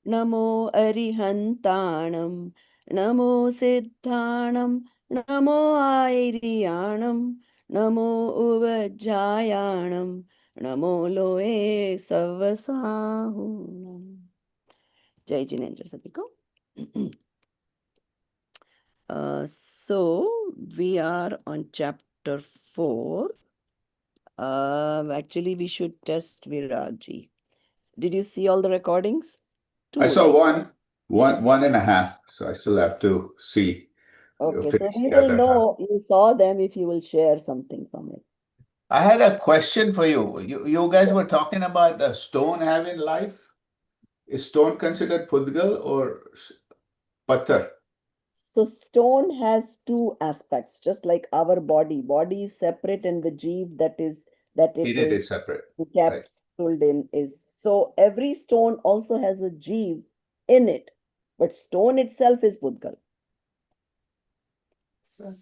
Namo Arihantanam, Namo Siddhanam, Namo Airiyanam, Namo Uvajjayanam, Namo Loe Savasahunam. Jai Jinendra sabhi ko. So we are on chapter 4. Actually, we should test Viraji. Did you see all the recordings? I Two, saw right? one and a half, so I still have to see. Okay, so Finish we the will other half. know you saw them if you will share something from it. I had a question for you. You guys were talking about the stone having life. Is stone considered pudgal or pathar? So stone has two aspects, just like our body. Body is separate and the jeev that it In it is is separate, right? encapsulated in is. So every stone also has a jeev in it, but stone itself is Pudgal.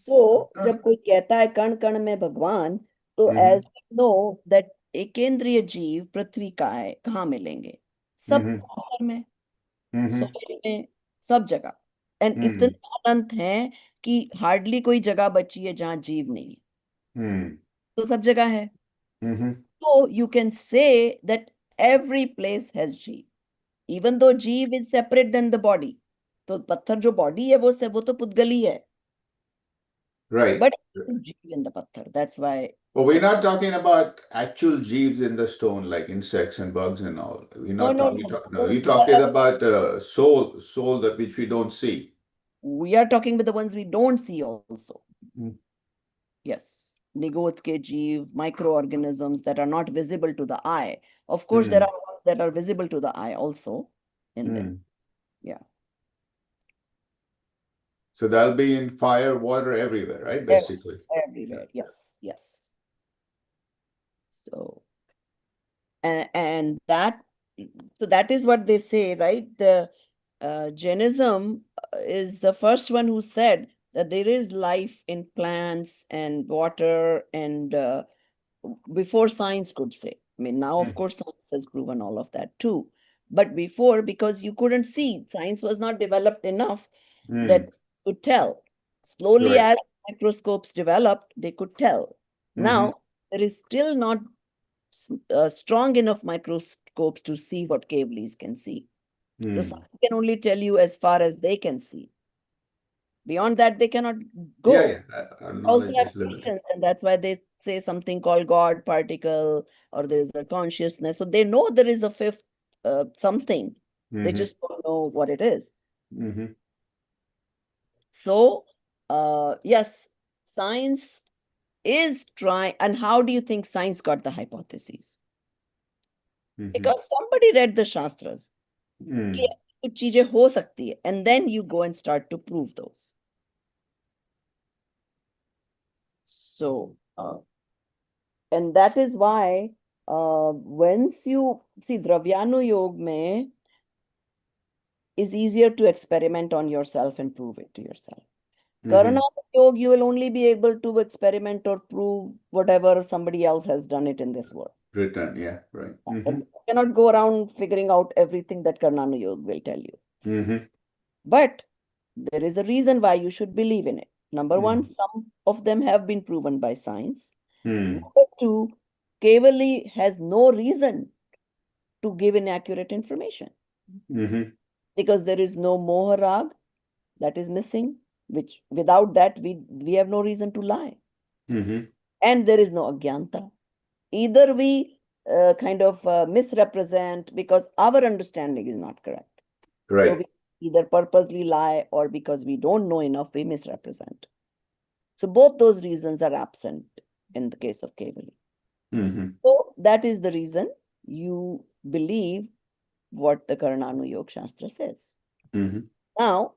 So जब कोई कहता है कण कण में भगवान, तो Mm-hmm. as we know that एकेंद्रीय जीव पृथ्वी का है, कहाँ मिलेंगे? सब Mm-hmm. पत्थर में, Mm-hmm. सोil में, सब जगह. एंड इतने Mm-hmm. अनंत हैं कि हार्डली कोई जगह बची है जहाँ जीव नहीं है. Mm-hmm. तो सब जगह है. Mm-hmm. So you can say that every place has जीव, even though जीव is separate than the body. तो पत्थर जो बॉडी है वो तो पुद्गली है. Right. But it is जीव in the पत्थर. That's why. But we're not talking about actual jeeves in the stone, like insects and bugs and all. We're No, not no, talking. no. No, we're They talking are, about soul that which we don't see. we are talking about the ones we don't see also. Mm. Yes. Nigot ke jeev, microorganisms that are not visible to the eye. Of course, there Mm. are ones that are visible to the eye also in there. Mm. Yeah. So that'll be in fire, water, everywhere, right? Ev- Basically. Everywhere. Yes. Yes. So, and that is what they say, right? The Jainism is the first one who said that there is life in plants and water and before science could say. I mean, now, of Mm. course, science has proven all of that too. But before, because you couldn't see, science was not developed enough that Mm. could tell. Slowly, Right. as microscopes developed, they could tell. Mm-hmm. Now, there is still not strong enough microscopes to see what cave leaves can see. So Mm. science can only tell you as far as they can see. Beyond that, they cannot Yeah, go. yeah. Our Also knowledge have is limited. questions, and that's why they say something called God particle or there is a consciousness. So they know there is a fifth something. They Mm-hmm. just don't know what it is. Mm-hmm. So, yes, science is trying. And how do you think science got the hypotheses? Mm-hmm. Because somebody read the Shastras. कि Mm. कुछ चीजें हो सकती है, and then you go and start to prove those. So, and that is why once you see Dravyanu Yoga mein is easier to experiment on yourself and prove it to yourself. Mm-hmm. Karna Yoga, you will only be able to experiment or prove whatever somebody else has done it in this world. Return, yeah, right. Mm-hmm. And you cannot go around figuring out everything that Karnanu Yoga will tell you. Mm-hmm. But there is a reason why you should believe in it. Number one, some of them have been proven by science. Mm-hmm. Number two, Kavali has no reason to give inaccurate information Mm-hmm. because there is no Moharag that is missing, which without that we have no reason to lie. Mm-hmm. And there is no Agyanta. Either we kind of misrepresent because our understanding is not correct. So Right. we either purposely lie or because we don't know enough, we misrepresent. So both those reasons are absent in the case of Kavali. Mm-hmm. So that is the reason you believe what the Karananu Yoga Shastra says. Mm-hmm. Now,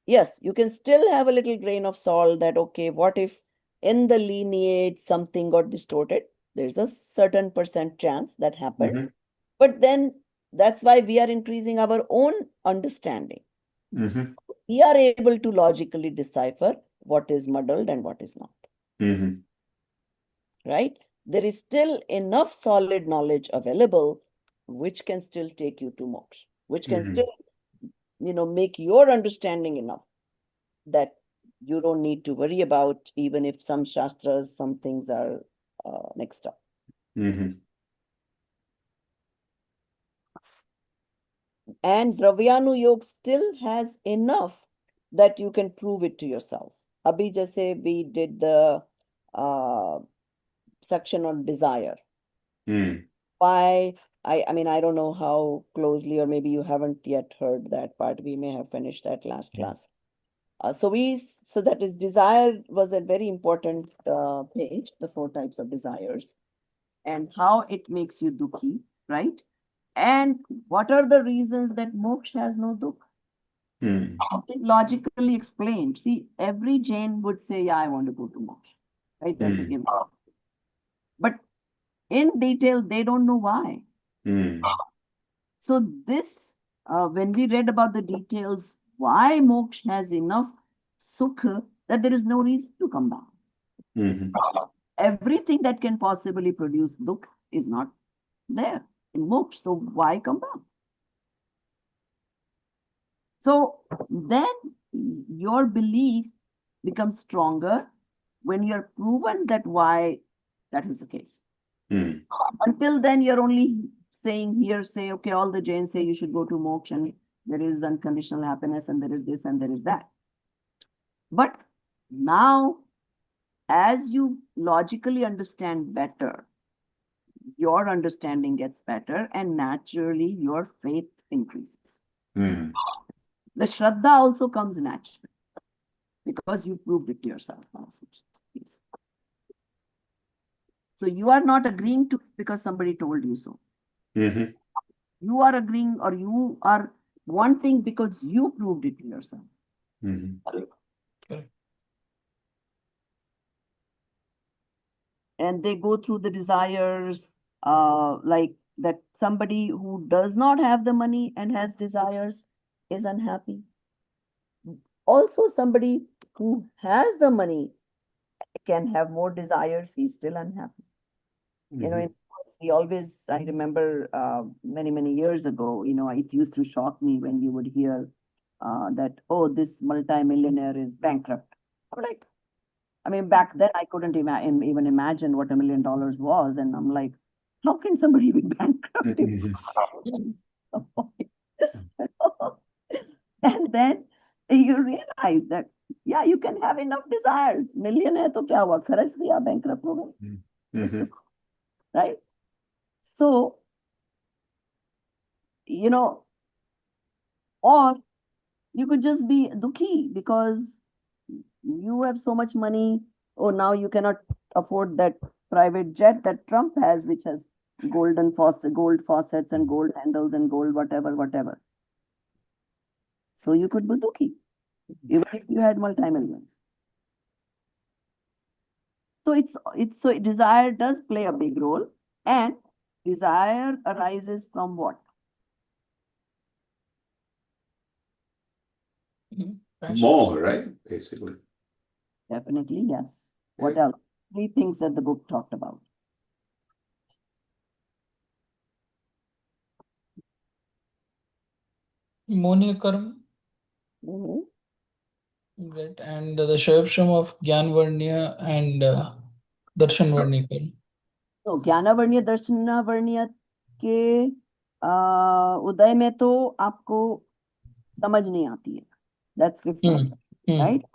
yes, you can still have a little grain of salt that, okay, what if in the lineage something got distorted? There's a certain percent chance that happened. Mm-hmm. But then that's why we are increasing our own understanding. Mm-hmm. We are able to logically decipher what is muddled and what is not. Mm-hmm. Right? there is still enough solid knowledge available which can still take you to moksha, which can Mhm. still, make your understanding enough that you don't need to worry about, even if some shastras, some things are mixed up. Mhm. And Dravyanu Yoga still has enough that you can prove it to yourself. Abhi jaise we did the uh, section on desire. Mm. Why? I mean, I don't know how closely, or maybe you haven't yet heard that part. We may have finished that last class. So that is desire was a very important page, the four types of desires, and how it makes you dukhi, right? And what are the reasons that moksha has no dukh? Mm. Logically explained. See, every Jain would say, "Yeah, I want to go to moksha," right? That's a Mm. given. But in detail, they don't know why. Mm. So this, when we read about the details, why moksha has enough sukha that there is no reason to come down. Mhm. Everything that can possibly produce dukh is not there in moksha. So why come down? So then your belief becomes stronger when you're proven that why that is the case. Mm. Until then, you're only saying here, say, okay, all the Jains say you should go to moksha and there is unconditional happiness and there is this and there is that. But now, as you logically understand better, your understanding gets better and naturally your faith increases. Mm. The Shraddha also comes naturally because you proved it to yourself. So you are not agreeing to it because somebody told you so. Mhm. You are agreeing or you are wanting because you proved it to yourself. Mhm. Correct. And they go through the desires, like that somebody who does not have the money and has desires is unhappy. Also, somebody who has the money can have more desires, he's still unhappy. Mhm. We always, I remember many, many years ago, it used to shock me when you would hear that, oh, this multimillionaire is bankrupt. I'm like, I mean, back then I couldn't even imagine what $1 million was. And I'm like, how can somebody be bankrupt? Mhm. And then you realize that, yeah, you can have enough desires. Million hai to kya hua? Kharach diya, bankrupt ho gaye, Mhm. right? So, you know, or you could just be dukhi because you have so much money. Oh, now you cannot afford that private jet that Trump has, which has gold faucets and gold handles and gold whatever, whatever. So you could be dukhi, even if you had multi-millions. So desire does play a big role, and desire arises from what? More, Passions. right? Basically. Definitely, yes. What Right? else? Three things that the book talked about. Monia karma, Mhm. right? And the Shayavsham of Gyanvarnya and Darshan karma. तो ज्ञानावर्णीय दर्शनावर्णीय के उदय में तो आपको समझ नहीं आती है. That's fifth one, Hmm. Hmm. right?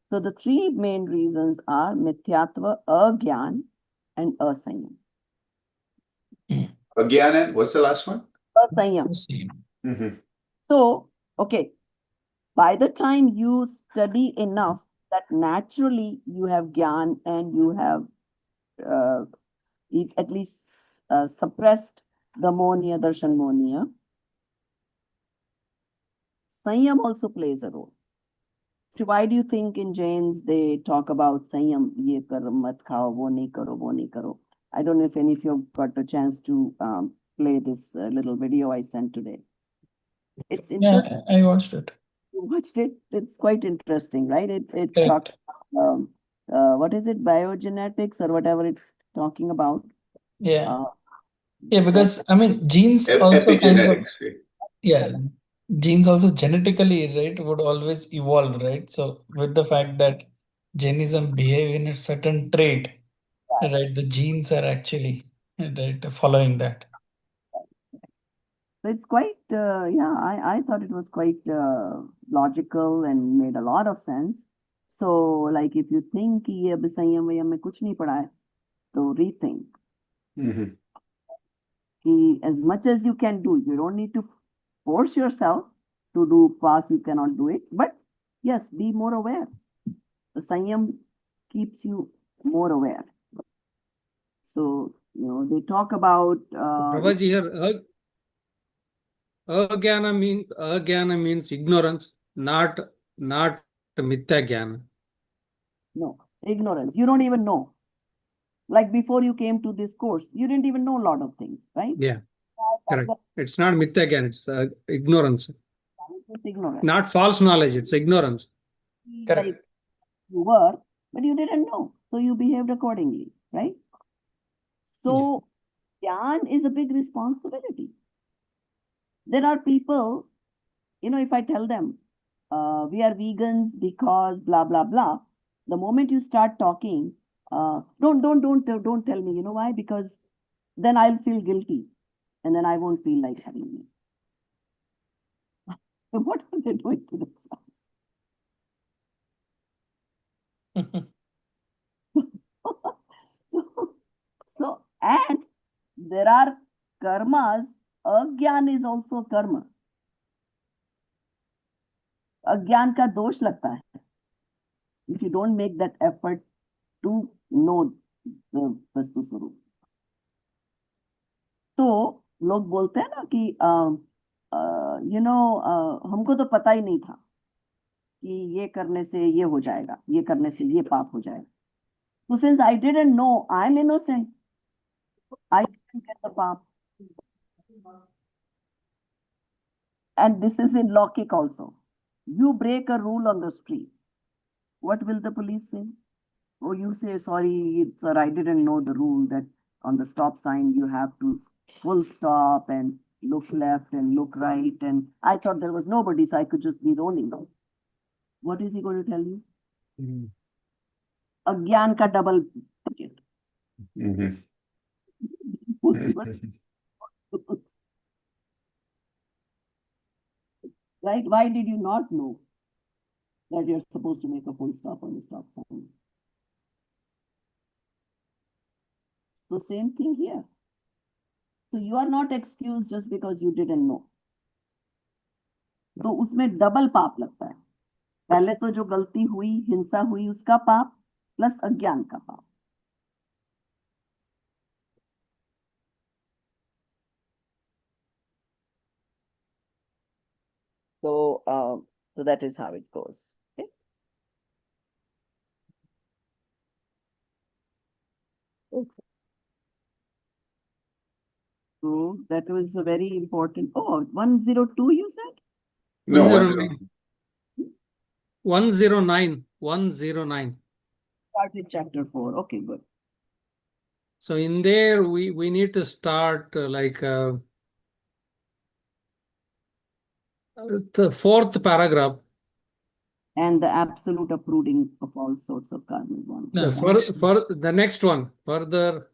So the three main reasons are मिथ्यात्व, अज्ञान, and असंयम. Again, and what's the last one? असंयम. Same. Mhm. So, okay, by the time you study enough that naturally you have gyan and you have uh, at least suppressed the monia, darshan monia, Sanyam also plays a role. So why do you think in Jains they talk about Sanyam, ye kar mat khao, wo nahi karo, wo nahi karo? I don't know if any of you got a chance to play this little video I sent today. It's interesting. Yeah, I watched it. You watched it. It's quite interesting, right? It talks Correct. what is it, biogenetics or whatever it talking about. Yeah. Uh, Yeah, that because I mean, genes also kinds of, Epigenetics. yeah, genes also genetically, right, would always evolve, right? So with the fact that genism behave in a certain trait, right, the genes are actually, right, following that. so it's quite, yeah, I thought it was quite logical and made a lot of sense. So, like, if you think कि ये अभी संयम वयम में कुछ नहीं पढ़ा है, तो rethink. Mhm. कि as much as you can do, you don't need to force yourself to do fast. You cannot do it, but yes, be more aware. The sanyam keeps you more aware. So, they talk about Prabhaji here, agyana means ignorance, not mithya jnana. no ignorance. You don't even know. Like before you came to this course, you didn't even know a lot of things, right? Yeah, correct. It's not mithya jnana, it's ignorance. It's ignorance. Not false knowledge, it's ignorance. Correct. Like you were, but you didn't know, so you behaved accordingly, right? So, Gyan is a big responsibility. There are people, if I tell them, we are vegans because blah blah blah, the moment you start talking, don't tell me. You know why? Because then I'll feel guilty, and then I won't feel like having meat. So what are they doing to themselves? so, and there are karmas. Agyan is also karma. अज्ञान का दोष लगता है if you don't make that effort to know the वस्तु स्वरूप. तो लोग बोलते हैं ना कि हमको तो पता ही नहीं था कि ये करने से ये हो जाएगा, ये करने से ये पाप हो जाएगा. So since I didn't know, I'm innocent. I didn't get the पाप. And this is in Lokik also. You break a rule on the street. What will the police say? Oh, you say, sorry, sir, I didn't know the rule that on the stop sign you have to full stop and look left and look right. And I thought there was nobody, so I could just be rolling. What is he going to tell you? Agyan ka double ticket. Mhm. Right? Why did you not know that you're supposed to make a full stop on the stop sign? So same thing here. So you are not excused just because you didn't know. तो उसमें double पाप लगता है. पहले तो जो गलती हुई, हिंसा हुई, उसका पाप प्लस अज्ञान का पाप. So that is how it goes. Okay. So that was a very important. Oh, 102 you said? No, 109. 109. 109. Started chapter 4. Okay, good. So in there, we need to start the fourth paragraph. And the absolute uprooting of all sorts of karmic bonds. No, For the next one, further,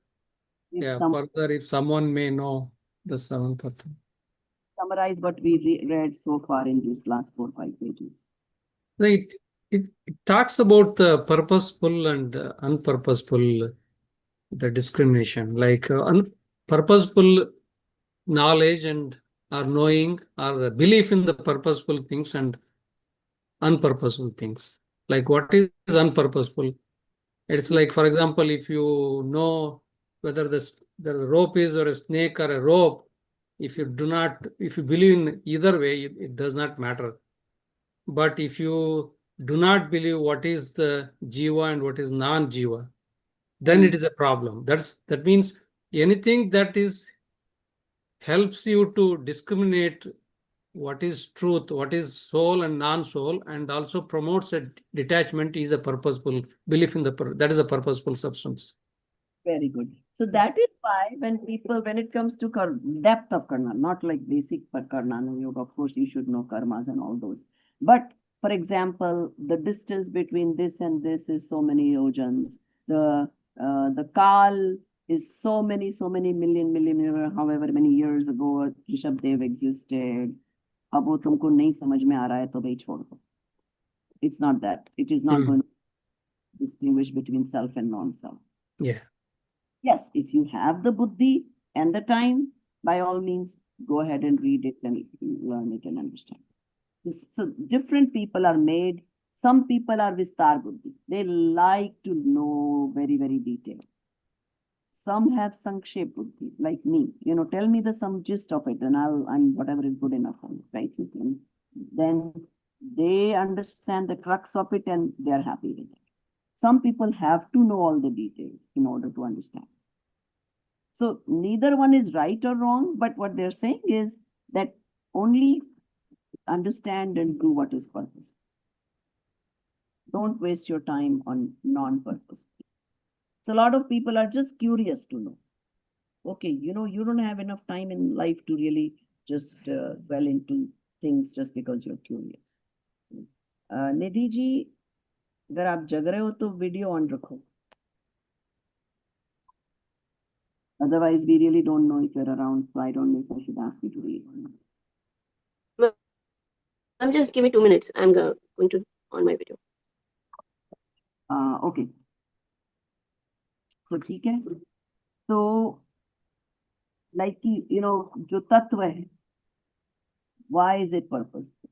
If further, if someone may know the seventh. Summarize what we read so far in these last 4-5 pages. Right. It talks about the purposeful and unpurposeful, the discrimination, like purposeful knowledge and or knowing or the belief in the purposeful things and unpurposeful things. Like what is unpurposeful? It's like, for example, if you know whether the rope is or a snake or a rope, if you believe in either way, it does not matter. But if you do not believe what is the jiva and what is non-jiva, then it is a problem. That means anything that helps you to discriminate what is truth, what is soul and non-soul, and also promotes a detachment is a purposeful belief in that is a purposeful substance. Very good. So that is why when it comes to depth of karma, not like basic karma yoga, of course you should know karmas and all those. But for example, the distance between this and this is so many yojans. The kal is so many million, however many years ago Rishabdev existed. अब वो तुमको नहीं समझ में आ रहा है तो भाई छोड़ दो. It's not that. It is not going to distinguish between self and non-self. Yeah. Yes, if you have the buddhi and the time, by all means, go ahead and read it and learn it and understand. So different people are made. Some people are vistar buddhi. They like to know very detailed. Some have sankshep buddhi, like me. Tell me some gist of it, and whatever is good enough for me, right? So then they understand the crux of it and they are happy with it. Some people have to know all the details in order to understand. So neither one is right or wrong, but what they're saying is that only understand and do what is purposeful. Don't waste your time on non-purposeful. So a lot of people are just curious to know. Okay, you don't have enough time in life to really just dwell into things just because you're curious. Nidhi ji, अगर आप जग रहे हो तो video on रखो. Otherwise, we really don't know if you're around, so I don't know if I should ask you to read or not. Ma'am, just give me 2 minutes. I'm going to on my video. Okay. तो ठीक है. तो like जो तत्व है, why is it purposeful?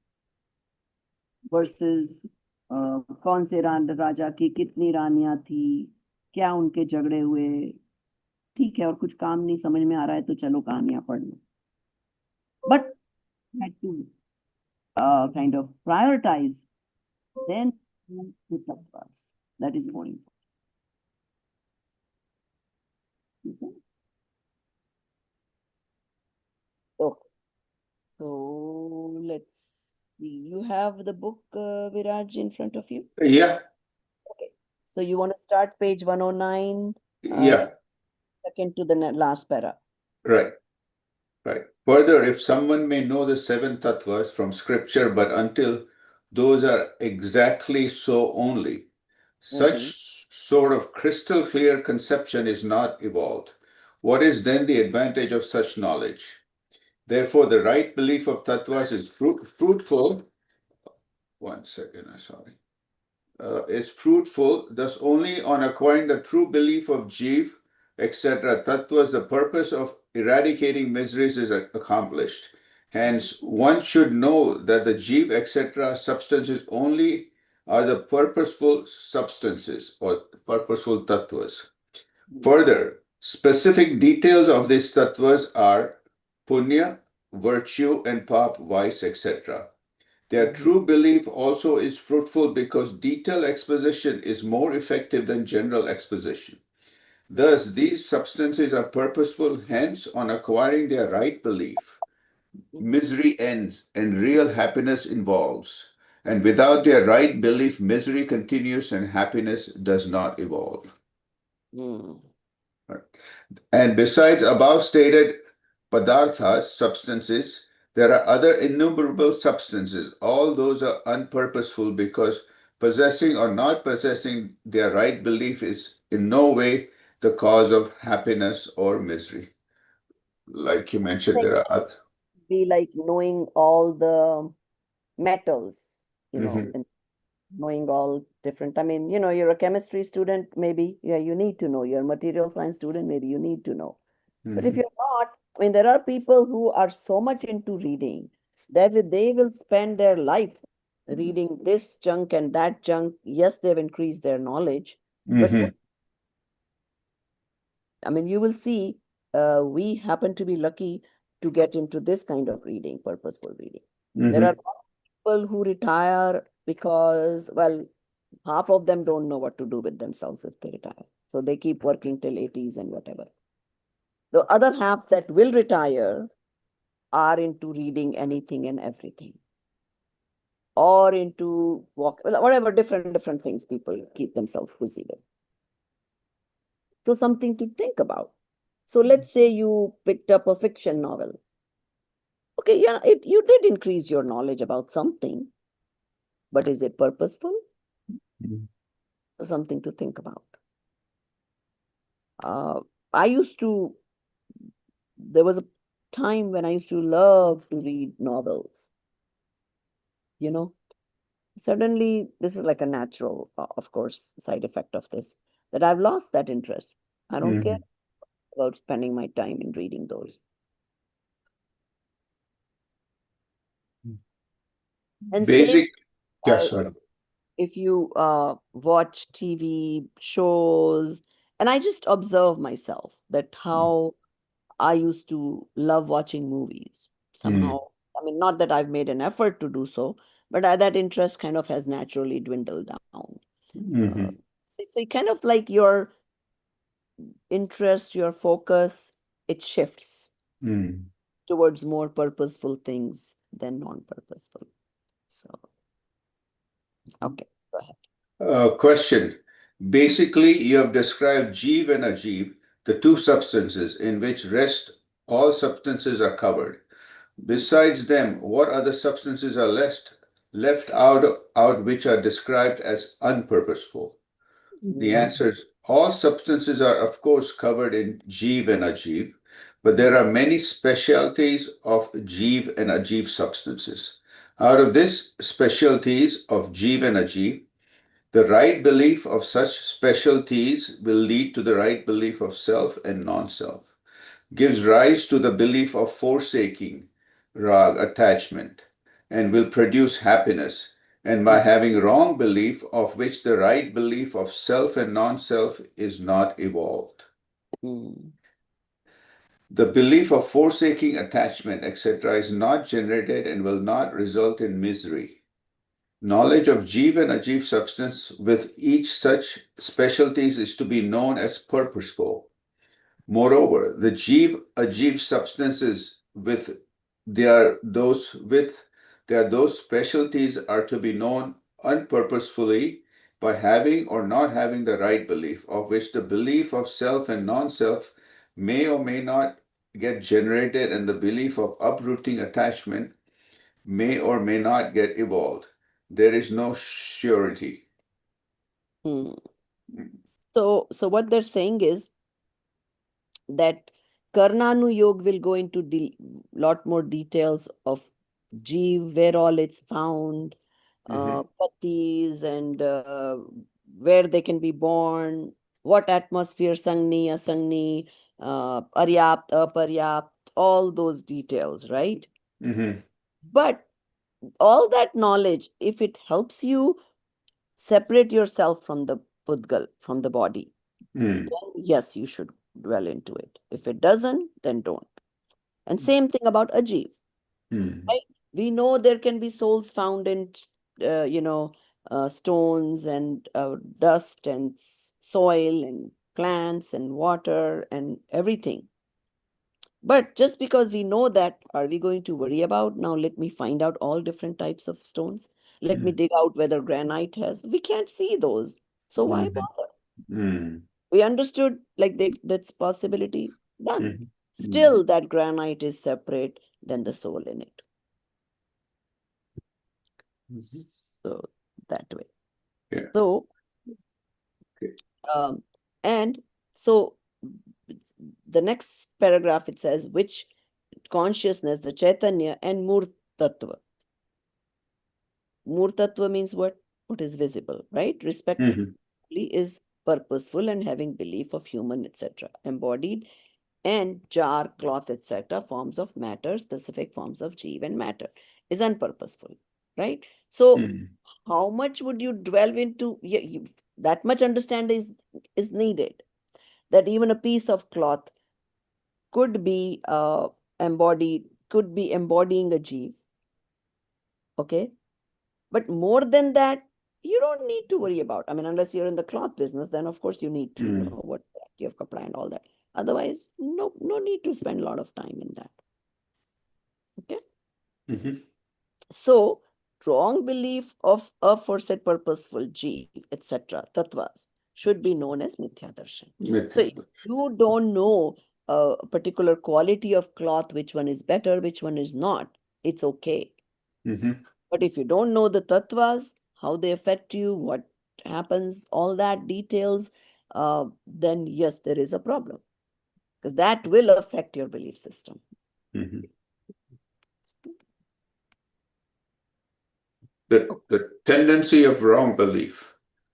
Versus कौन से राजा की कितनी रानियां थी, क्या उनके झगड़े हुए. ठीक है, और कुछ काम नहीं समझ में आ रहा है तो चलो कहानियां पढ़ लो. But had to kind of prioritize, then the tattvas. That is more important. Okay. Okay. So let's see. You have the book, Viraj, in front of you? Yeah, Okay. So you want to start page 109, yeah, second to the last para. right. Right. Further, if someone may know the seven tattvas from scripture, but until those are exactly so only, such sort of crystal clear conception is not evolved. What is then the advantage of such knowledge? Therefore, the right belief of tattvas is fruitful. One second, I'm sorry. Is fruitful, thus only on acquiring the true belief of Jeev, etc. Tattvas, the purpose of eradicating miseries is accomplished. Hence, one should know that the Jeev, etc. substances only are the purposeful substances or purposeful tattvas. Further, specific details of these tattvas are punya, virtue, and pap, vice, etc. Their true belief also is fruitful because detailed exposition is more effective than general exposition. Thus, these substances are purposeful, hence, on acquiring their right belief, misery ends and real happiness involves. And without their right belief, misery continues and happiness does not evolve. And besides above stated padarthas, substances, there are other innumerable substances. All those are unpurposeful because possessing or not possessing their right belief is in no way the cause of happiness or misery. Like you mentioned, there are other. Be like knowing all the metals, and knowing all different. I mean, you're a chemistry student, maybe, yeah, you need to know. You're a material science student, maybe you need to know. But if you're not, I mean, there are people who are so much into reading that they will spend their life reading this junk and that junk. Yes, they've increased their knowledge, but I mean, you will see, we happen to be lucky to get into this kind of reading, purposeful reading. There are people who retire because, well, half of them don't know what to do with themselves if they retire. So they keep working till 80s and whatever. The other half that will retire are into reading anything and everything, or into whatever different things people keep themselves busy with. So something to think about. So let's say you picked up a fiction novel. Okay, yeah, you did increase your knowledge about something, but is it purposeful? Mhm. Something to think about. Uh, I used to, there was a time when I used to love to read novels, you know. Suddenly, this is like a natural, of course, side effect of this, that I've lost that interest. I don't care Mhm. about spending my time in reading those. And same, Basic, yeah, uh, sorry. if you watch TV shows, and I just observe myself that how I used to love watching movies. Mm. Somehow, I mean, not that I've made an effort to do so, but that interest kind of has naturally dwindled down. Uh, Mhm. so kind of like your interest, your focus, it shifts Mm. towards more purposeful things than non-purposeful. So, okay, go ahead. Question. Basically, you have described Jeev and Ajeev, the two substances in which rest all substances are covered. Besides them, what other substances are left out which are described as unpurposeful? The Mm, answer is all substances are, of course, covered in Jeev and Ajeev, but there are many specialties of Jeev and Ajeev substances. Out of these specialties of Jeev and Ajeev, the right belief of such specialties will lead to the right belief of self and non self, gives rise to the belief of forsaking, rag, attachment, and will produce happiness. And by having wrong belief, of which the right belief of self and non self is not evolved. mm, The belief of forsaking attachment, etc., is not generated and will not result in misery. Knowledge of Jeev and Ajeev substance with each such specialties is to be known as purposeful. Moreover, the Jeev Ajeev substances with they are those specialties are to be known unpurposefully by having or not having the right belief, of which the belief of self and non-self may or may not get generated, and the belief of uprooting attachment may or may not get evolved. There is no surety. mm. So what they're saying is that Karnanu Yoga will go into lot more details of Jeev, where all it's found, Mhm. patis, and where they can be born, what atmosphere, Sangni, Asangni, Aryapt, Aparyapt, all those details, right? Mhm. But all that knowledge, if it helps you separate yourself from the Pudgal, from the body, Mhm. then yes, you should dwell into it. If it doesn't, then don't. And same thing about Ajeev, Mhm. right? We know there can be souls found in, uh, you know, stones and dust and soil and plants and water and everything. But just because we know that, are we going to worry about now? Let me find out all different types of stones. Let me Mhm. dig out whether granite has. We can't see those. So why Mhm. bother? Mhm. We understood like that's possibility done. Mhm. Mhm. Still, that granite is separate than the soul in it. Mhm. So that way. Yeah. So Okay. um, and so the next paragraph it says which consciousness, the Chaitanya and Murtattva. Murtattva means what? What is visible, right? Respectively Mhm. is purposeful and having belief of human, etc. Embodied and jar, cloth, etc., forms of matter, specific forms of jeev and matter, is unpurposeful, right? So, Mhm. how much would you delve into? That much understanding is needed. That even a piece of cloth could be could be embodying a jeev, okay? But more than that, you don't need to worry about. I mean, unless you're in the cloth business, then of course you need to know Mhm. what you have kapra and all that. Otherwise, no need to spend a lot of time in that. Okay. Mhm. So, wrong belief of aforesaid purposeful jeev, etc., tattvas, should be known as mithya darshan. So Mithya. if you don't know a particular quality of cloth, which one is better, which one is not, it's okay. Mhm. But if you don't know the tattvas, how they affect you, what happens, all that details, then yes, there is a problem, because that will affect your belief system. Mhm. The tendency of wrong belief.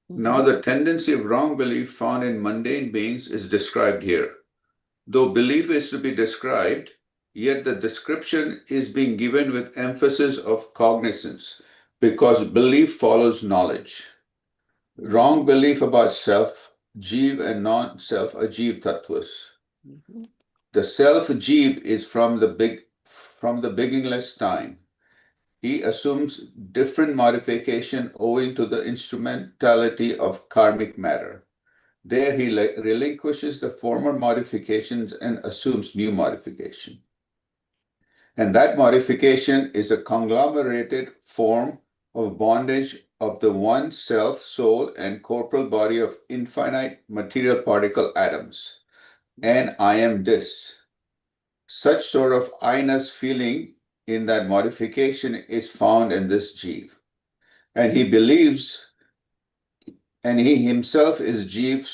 Now, the tendency of wrong belief found in mundane beings is described here. Though belief is to be described, yet the description is being given with emphasis of cognizance, because belief follows knowledge. Wrong belief about self, jeev, and non-self are jeev tattvas. The self jeev is from the beginningless time. He assumes different modification owing to the instrumentality of karmic matter. There he relinquishes the former modifications and assumes new modification. And that modification is a conglomerated form of bondage of the one self, soul, and corporal body of infinite material particle atoms. And I am this. Such sort of I-ness feeling in that modification is found in this jeev. And he believes, and he himself is jeev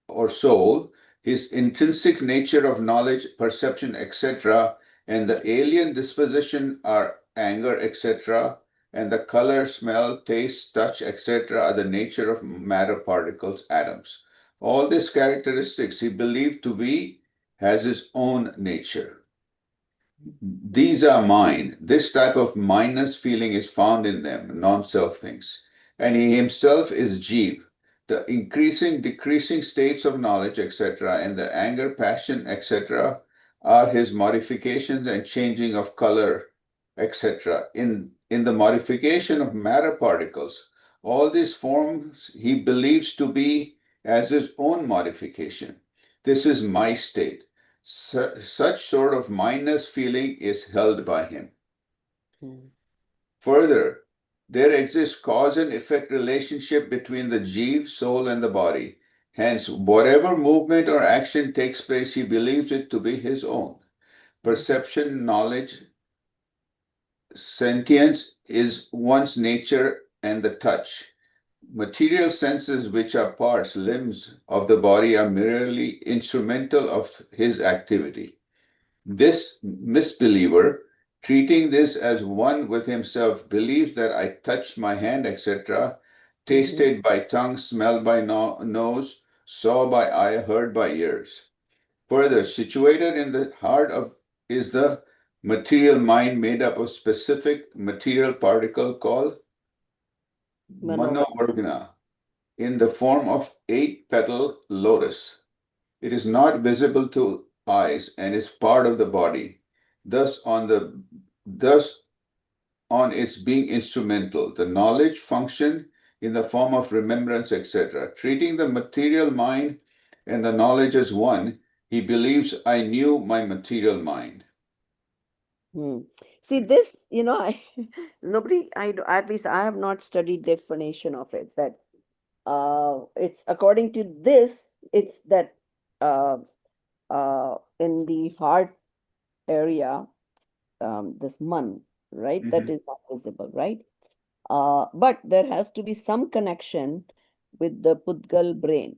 or soul, his intrinsic nature of knowledge, perception, etc., and the alien disposition are anger, etc., and the color, smell, taste, touch, etc., are the nature of matter particles, atoms. All these characteristics he believed to be has his own nature. These are mine. This type of mineness feeling is found in them, non-self things. And he himself is jeev, the increasing, decreasing states of knowledge, etc., and the anger, passion, etc., are his modifications and changing of color, etc. In the modification of matter particles, all these forms he believes to be as his own modification. This is my state. Such sort of mindness feeling is held by him. Further, there exists cause and effect relationship between the jeev, soul, and the body. Hence, whatever movement or action takes place, he believes it to be his own. Perception, knowledge, sentience is one's nature, and the touch. Material senses, which are parts, limbs of the body, are merely instrumental of his activity. This misbeliever, treating this as one with himself, believes that I touched my hand, etc., tasted by tongue, smelled by nose, saw by eye, heard by ears. Further, situated in the heart of is the material mind made up of specific material particle called manovargana in the form of 8-petal lotus. It is not visible to eyes and is part of the body. Thus on its being instrumental, the knowledge function in the form of remembrance, etc. Treating the material mind and the knowledge as one, he believes I knew my material mind. See this, nobody, at least I have not studied the explanation of it. That it's according to this, it's that in the heart area, this man, right? That is not visible, right? But there has to be some connection with the Pudgal brain,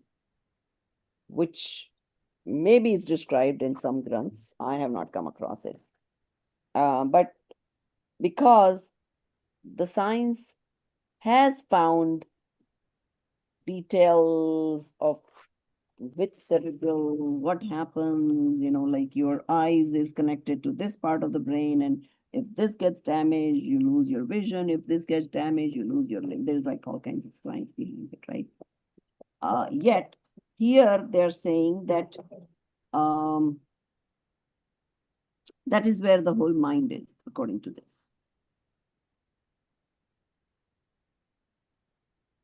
which maybe is described in some granths. I have not come across it. But because the science has found details of with cerebral, what happens, like your eyes is connected to this part of the brain, and if this gets damaged, you lose your vision. If this gets damaged, you lose your limb. There's like all kinds of science behind it, right? Yet here they're saying that that is where the whole mind is, according to this.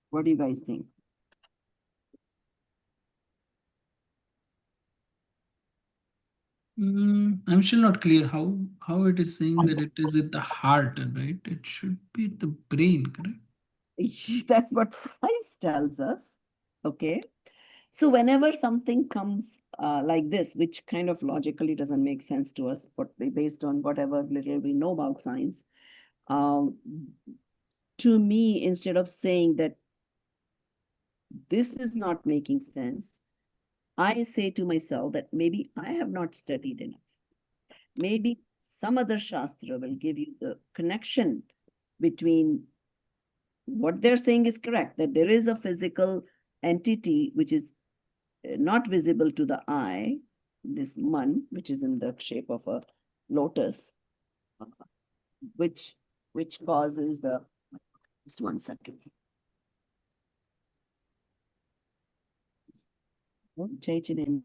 What do you guys think? I'm still not clear how it is saying that it is at the heart, right? It should be at the brain, correct? That's what science tells us. Okay. So whenever something comes like this, which kind of logically doesn't make sense to us, but based on whatever little we know about science, um, to me, instead of saying that this is not making sense, I say to myself that maybe I have not studied enough. Maybe some other Shastra will give you the connection between what they're saying is correct, that there is a physical entity which is not visible to the eye, this man, which is in the shape of a lotus, which causes the, just 1 second. Change it in.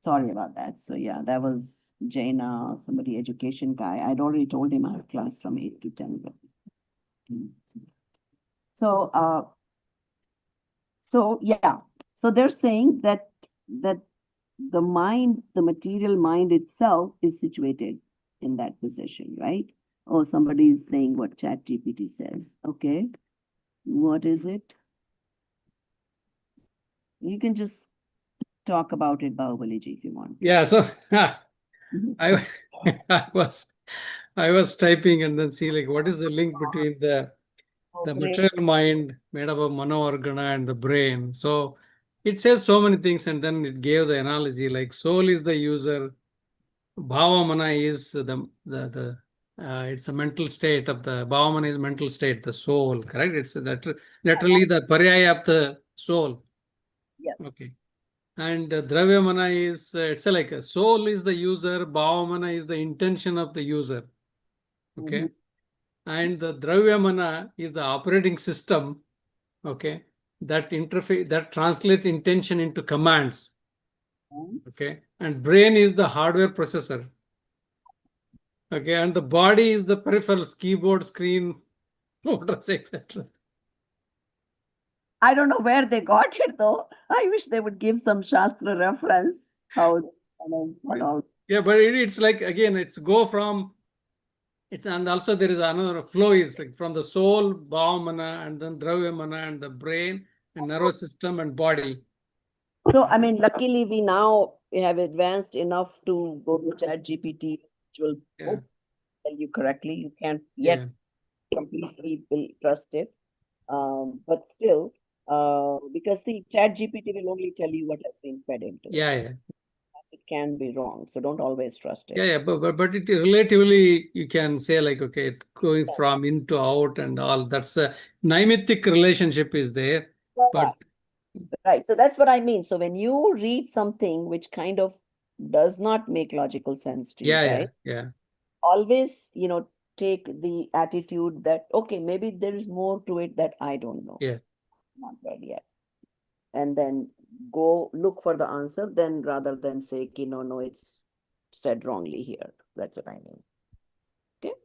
Sorry about that. So yeah, that was Jaina, somebody education guy. I'd already told him I have class from 8 to 10. But... So yeah, so they're saying that the mind, the material mind itself is situated in that position, right? Oh, somebody is saying what ChatGPT says. Okay, what is it? You can just talk about it, Bahubali-ji, if you want. Yeah, so I I was typing and then see like what is the link between the material mind made up of mano-organa and the brain. So it says so many things, and then it gave the analogy like soul is the user, bhavamana is the it's a mental state of the bhavamana is mental state, the soul, correct? It's literally the paryaya of the soul. Yes. Okay. And dravyamana is it's like a soul is the user, bhavamana is the intention of the user. Okay. And the dravyamana is the operating system, okay, that interface, that translate intention into commands. Okay. And brain is the hardware processor. Okay. And the body is the peripherals, keyboard, screen, motors, etc. I don't know where they got it though. I wish they would give some Shastra reference. How, what all. Yeah, but it's like, again, it's go from, it's, and also there is another flow is like from the soul, bhavamana, and then dravyamana, and the brain, and nervous system, and body. So, I mean, luckily we now have advanced enough to go to ChatGPT, which will tell you correctly. You can't yet completely trust it. But still, because see, ChatGPT will only tell you what has been fed into it. Yeah. It can be wrong, so don't always trust it. Yeah, but it relatively, you can say like, okay, it going from in to out and all. That's a naimithic relationship is there. But right, so that's what I mean. So when you read something which kind of does not make logical sense to you, right? Yeah. Always, take the attitude that, okay, maybe there is more to it that I don't know. Yeah. Not read yet. And then go look for the answer, then rather than say, no, it's said wrongly here. That's what I mean. Okay.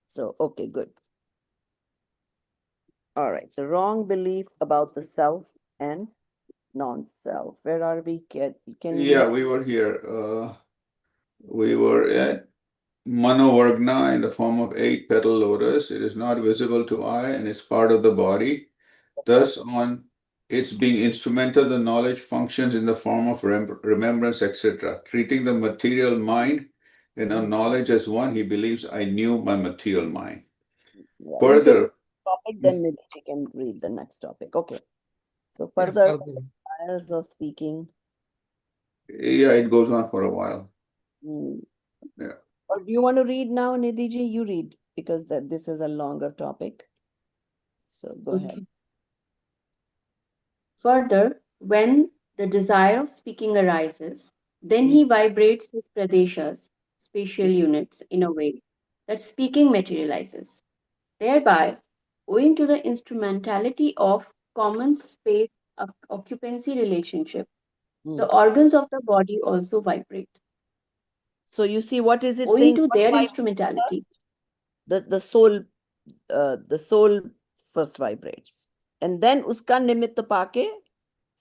So, okay, good. All right. So wrong belief about the self and non-self. Where are we? Can you? Yeah, we were here. We were at Mano-Vargna in the form of 8-petal lotus. It is not visible to eye and is part of the body. Thus, on its being instrumental, the knowledge functions in the form of remembrance, etc. Treating the material mind and knowledge as one, he believes, I knew my material mind. Yeah, Further, topic, then maybe we can read the next topic. Okay. So Yeah, further further. trials of speaking. Yeah, it goes on for a while. Hmm. Yeah. Or do you want to read now, Nidhi? You read because this is a longer topic. So go ahead. Okay. Further, when the desire of speaking arises, then he vibrates his pradeshas, spatial units, in a way that speaking materializes. Thereby, owing to the instrumentality of common space occupancy relationship, Hmm. the organs of the body also vibrate. So you see, what is it Owing saying? to What their vibrates first? instrumentality, The soul first vibrates, and then uska nimitta paake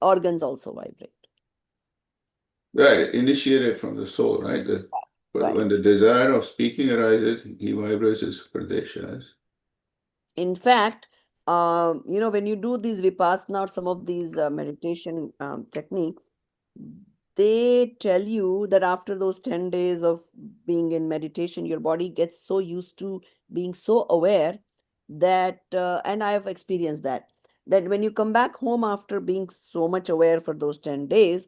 organs also vibrate. Right, initiated from the soul, right? Right. When the desire of speaking arises, he vibrates his pradeshas. In fact, when you do these vipassana or some of these meditation techniques, they tell you that after those 10 days of being in meditation, your body gets so used to being so aware that, and I have experienced that when you come back home after being so much aware for those 10 days,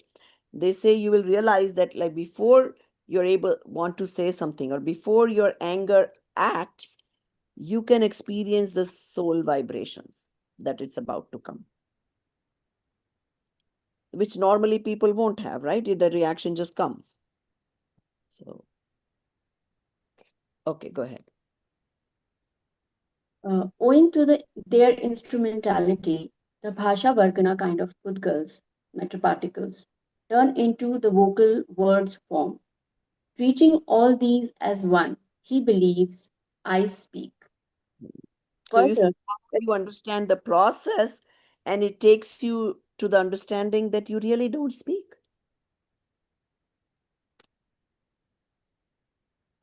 they say you will realize that, like, before you're able want to say something or before your anger acts, you can experience the soul vibrations that it's about to come, which normally people won't have, right? The reaction just comes. So, okay, go ahead. owing to their instrumentality, the bhasha vargana kind of pudgals, matter particles, turn into the vocal words form. Treating all these as one, he believes, I speak. So you see Further, how you understand the process, and it takes you to the understanding that you really don't speak.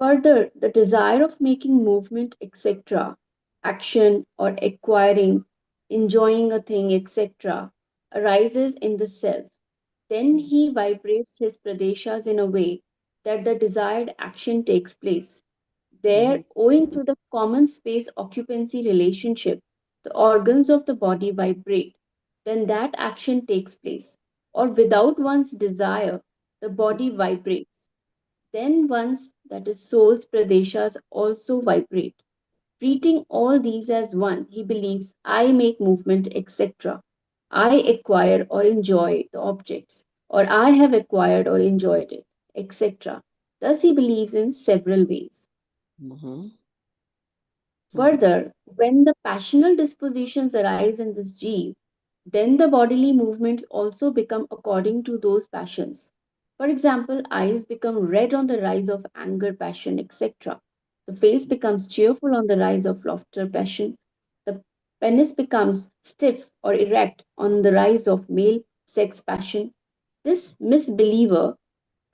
further, the desire of making movement, etc., action or acquiring, enjoying a thing, etc., arises in the self. Then he vibrates his pradeshas in a way that the desired action takes place. There, owing to the common space occupancy relationship, the organs of the body vibrate. Then that action takes place. Or without one's desire, the body vibrates. Then one's, that is soul's pradeshas also vibrate. Treating all these as one, he believes I make movement, etc. I acquire or enjoy the objects, or I have acquired or enjoyed it, etc. Thus, he believes in several ways. Mm-hmm. Further, when the passional dispositions arise in this jeev, then the bodily movements also become according to those passions. For example, eyes become red on the rise of anger, passion, etc. The face becomes cheerful on the rise of laughter, passion. The penis becomes stiff or erect on the rise of male sex, passion. This misbeliever,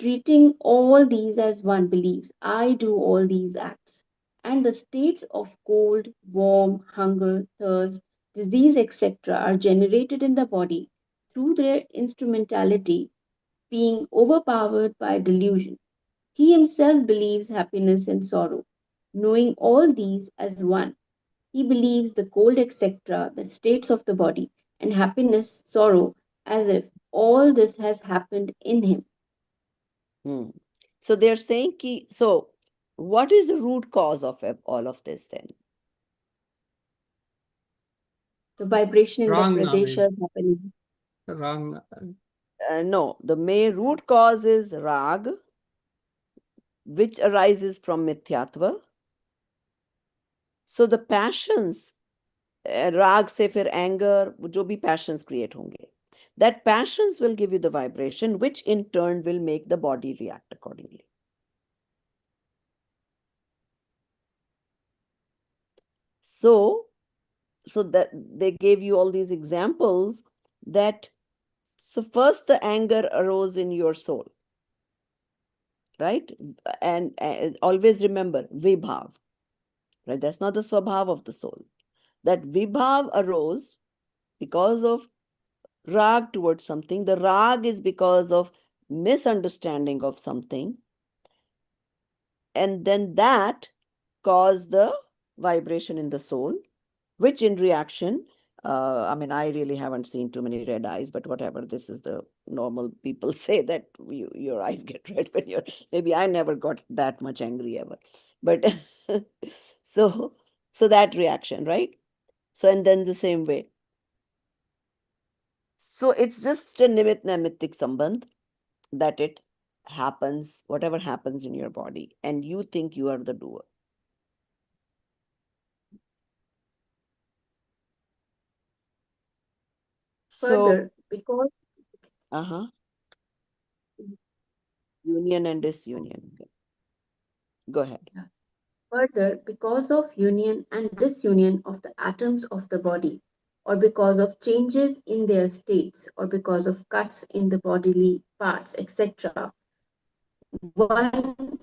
treating all these as one, believes I do all these acts. And the states of cold, warm, hunger, thirst, disease, etc., are generated in the body through their instrumentality, being overpowered by delusion. He himself believes happiness and sorrow. Knowing all these as one, he believes the cold, etc., the states of the body, and happiness, sorrow, as if all this has happened in him. Hmm. So they're saying so what is the root cause of all of this then? The vibration in the Wrong knowledge. pradeshas happening. Wrong. No, the main root cause is rag, which arises from mithyatva. So the passions, राग से फिर anger, जो भी passions create होंगे, that passions will give you the vibration, which in turn will make the body react accordingly. So that they gave you all these examples that, so first the anger arose in your soul, right? And always remember vibhav, right? That's not the swabhav of the soul. That vibhav arose because of rag towards something. The rag is because of misunderstanding of something, and then that caused the vibration in the soul, which in reaction I mean, I really haven't seen too many red eyes, but whatever. This is the normal people say that your eyes get red when you're. Maybe I never got that much angry ever, but so so that reaction, right? So and then the same way. So it's just a nimit naimittik sambandh that it happens, whatever happens in your body, and you think you are the doer. So, Further, because uh-huh, union and disunion. Go ahead. Further, because of union and disunion of the atoms of the body, or because of changes in their states, or because of cuts in the bodily parts, etc., one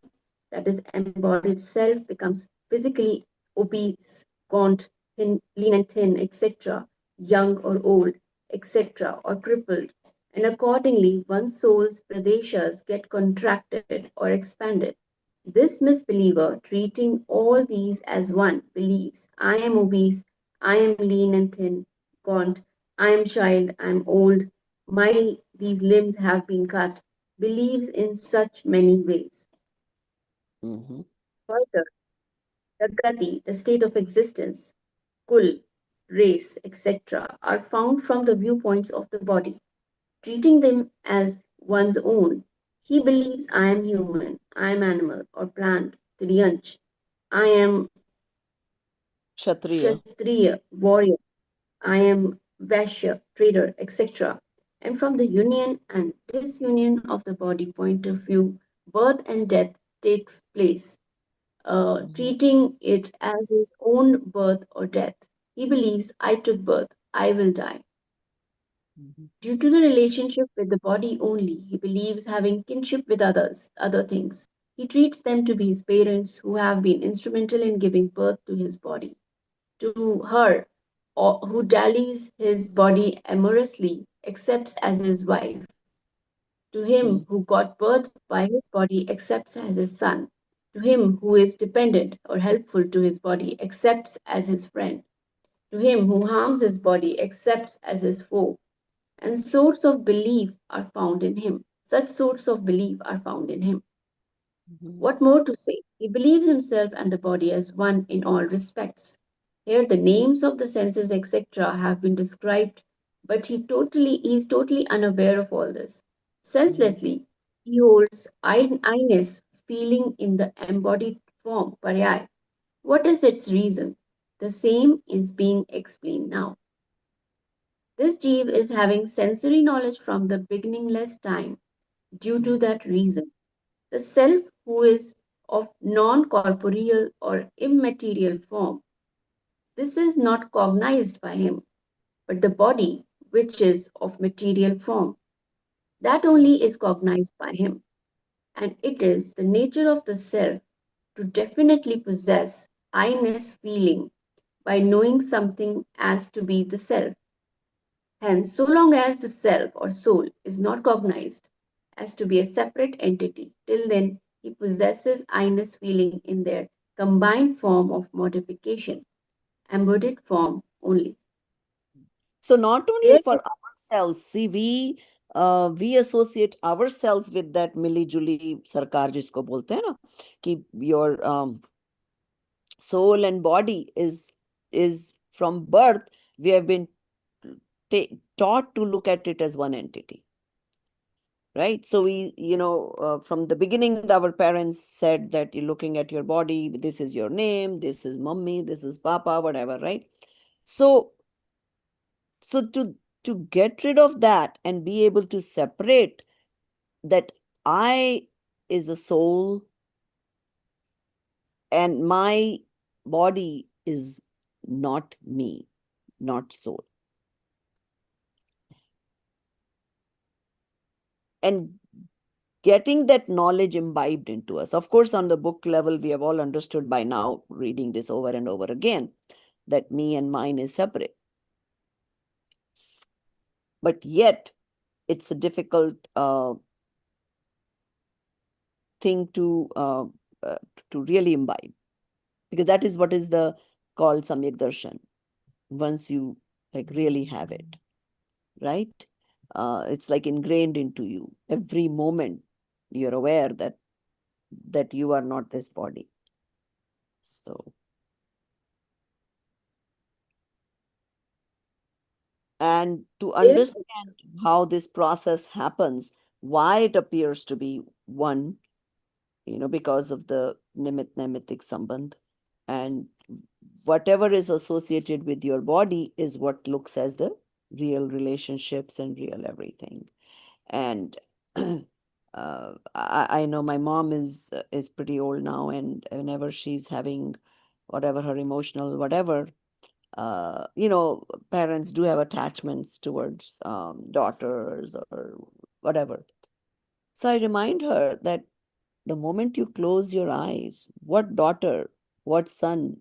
that is embodied self becomes physically obese, gaunt, thin, lean and thin, etc., young or old, etc., or crippled, and accordingly one's soul's pradeshas get contracted or expanded. This misbeliever, treating all these as one, believes I am obese, I am lean and thin, gaunt, I am child, I am old, my these limbs have been cut, believes in such many ways. Mm-hmm. Further, the gati, the state of existence, kul, race, etc., are found from the viewpoints of the body, treating them as one's own. He believes I am human, I am animal or plant, Triyanch, I am Kshatriya. Kshatriya, warrior, I am Vaishya, trader, etc. And from the union and disunion of the body point of view, birth and death takes place, Mm-hmm. treating it as his own birth or death. He believes I took birth, I will die. Mm-hmm. Due to the relationship with the body only, he believes having kinship with others, other things. He treats them to be his parents who have been instrumental in giving birth to his body. To her, or who dallies his body amorously, accepts as his wife. To him who got birth by his body, accepts as his son. To him who is dependent or helpful to his body, accepts as his friend. To him who harms his body, accepts as his foe. And sorts of belief are found in him. Such sorts of belief are found in him. Mm-hmm. What more to say? He believes himself and the body as one in all respects. Here the names of the senses, etc., have been described, but he is totally unaware of all this. Mm-hmm. Senselessly, he holds I-ness feeling in the embodied form, paryai. What is its reason? The same is being explained now. This jeev is having sensory knowledge from the beginningless time due to that reason. The self who is of non corporeal or immaterial form, this is not cognized by him, but the body, which is of material form, that only is cognized by him. And it is the nature of the self to definitely possess I-ness feeling by knowing something as to be the self. Hence, so long as the self or soul is not cognized as to be a separate entity, till then he possesses I-ness feeling in their combined form of modification, embodied form only. So not only There for is ourselves, see, we associate ourselves with that मिली जुली सरकार जिसको बोलते हैं ना कि your soul and body is from birth we have been taught to look at it as one entity, right? So we, from the beginning, our parents said that you're looking at your body, this is your name, this is mummy, this is papa, whatever, right? So so to get rid of that and be able to separate that I is a soul and my body is not me, not soul. And getting that knowledge imbibed into us. Of course, on the book level, we have all understood by now, reading this over and over again, that me and mine is separate. But yet, it's a difficult thing uh, to really imbibe, because that is what is the called Samyak Darshan. Once you like really have it, right? It's like ingrained into you. Every moment you're aware that you are not this body. So, and to There, understand how this process happens, why it appears to be one, because of the nimitic sambandh, and whatever is associated with your body is what looks as the real relationships and real everything. And I know my mom is pretty old now, and whenever she's having whatever her emotional whatever, parents do have attachments towards daughters or whatever. So I remind her that the moment you close your eyes, what daughter, what son,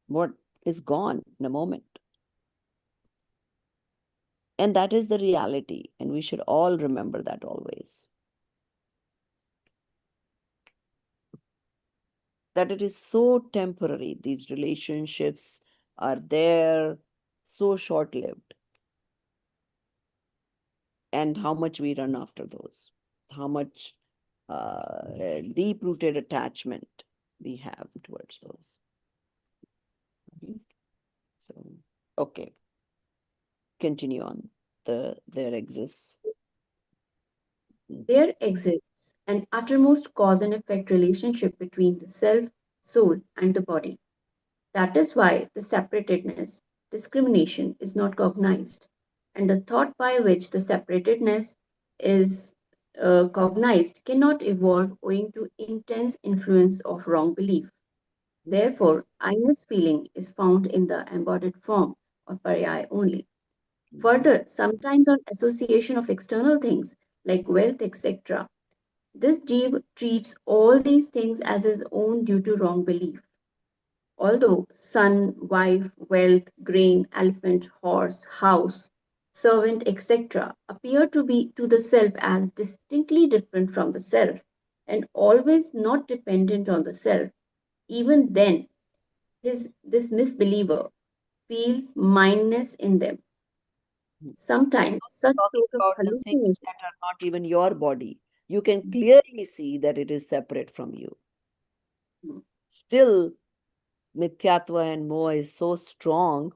what is gone in a moment. And that is the reality. And we should all remember that always. That it is so temporary. These relationships are there, so short lived. And how much we run after those, how much deep rooted attachment we have towards those. So, okay, continue on. There exists. there exists an uttermost cause and effect relationship between the self, soul, and the body. That is why the separatedness, discrimination is not cognized, and the thought by which the separatedness is cognized cannot evolve owing to intense influence of wrong belief. Therefore, I-ness feeling is found in the embodied form of pariyai only. Further, sometimes on association of external things like wealth, etc., this jeev treats all these things as his own due to wrong belief. Although son, wife, wealth, grain, elephant, horse, house, servant, etc., appear to be to the self as distinctly different from the self and always not dependent on the self, even then this misbeliever feels mindness in them. Sometimes such Talking sort of about the things hallucination. that are not even your body. You can clearly see that it is separate from you. Still, Mithyatva and Moha is so strong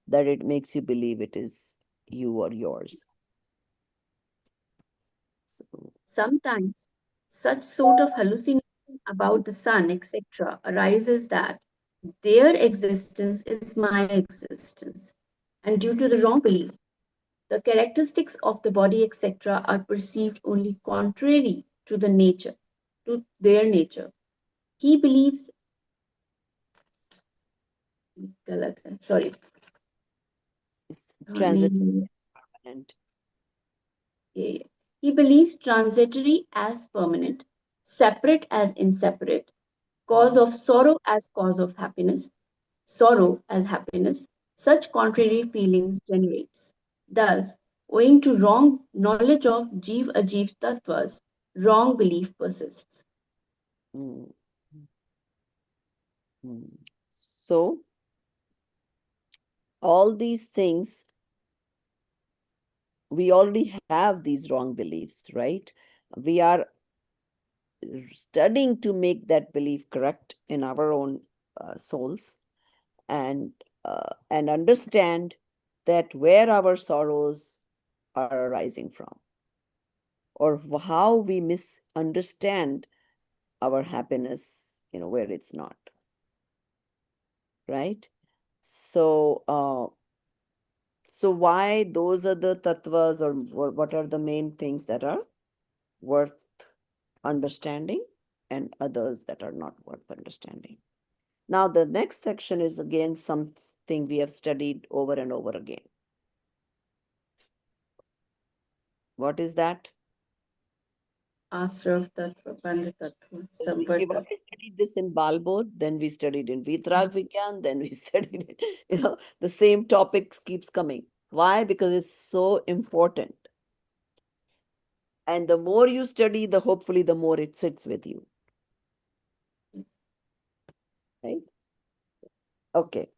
that it makes you believe it is you or yours. So, Sometimes such sort of hallucination about the sun, etc., arises that their existence is my existence. And due to the wrong belief, the characteristics of the body, etc., are perceived only contrary to the nature, to their nature. He believes, sorry, it's transitive he permanent. believes transitory as permanent, separate as inseparate, cause of sorrow as cause of happiness, sorrow as happiness, such contrary feelings generates. Thus, owing to wrong knowledge of Jeev Ajeev Tattvas, wrong belief persists. Mm. Mm. So, all these things, we already have these wrong beliefs, right? We are studying to make that belief correct in our own souls, and understand that where our sorrows are arising from, or how we misunderstand our happiness, where it's not, right? So why those are the tattvas, or what are the main things that are worth understanding and others that are not worth understanding? Now, the next section is again something we have studied over and over again. What is that? Asrav Tattva, Bandha Tattva, Samvar We've Tattva. already studied this in Balbodh, then we studied in Vitrag Vigyan, then we studied it. The same topics keeps coming. Why? Because it's so important. And the more you study, hopefully the more it sits with you. Right? Okay.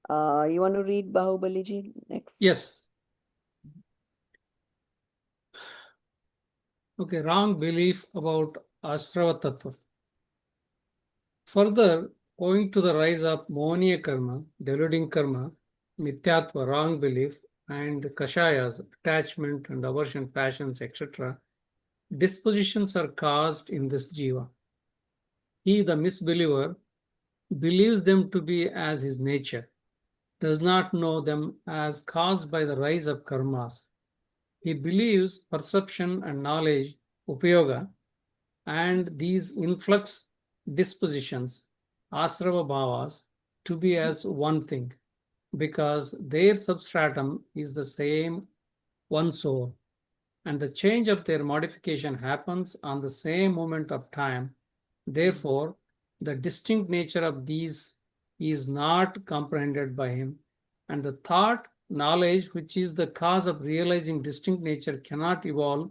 You want to read Bahubali ji next? Yes. Okay, wrong belief about Ashrava Tattva. Further, owing to the rise of Mohaniya karma, deluding karma, Mithyatva, wrong belief, and Kashayas, attachment and aversion, passions, etc., dispositions are caused in this jiva. He, the misbeliever, believes them to be as his nature, does not know them as caused by the rise of karmas. He believes perception and knowledge, upayoga, and these influx dispositions, asrava bhavas, to be as one thing, because their substratum is the same one soul, and the change of their modification happens on the same moment of time. Therefore, the distinct nature of these is not comprehended by him, and the thought, knowledge, which is the cause of realizing distinct nature, cannot evolve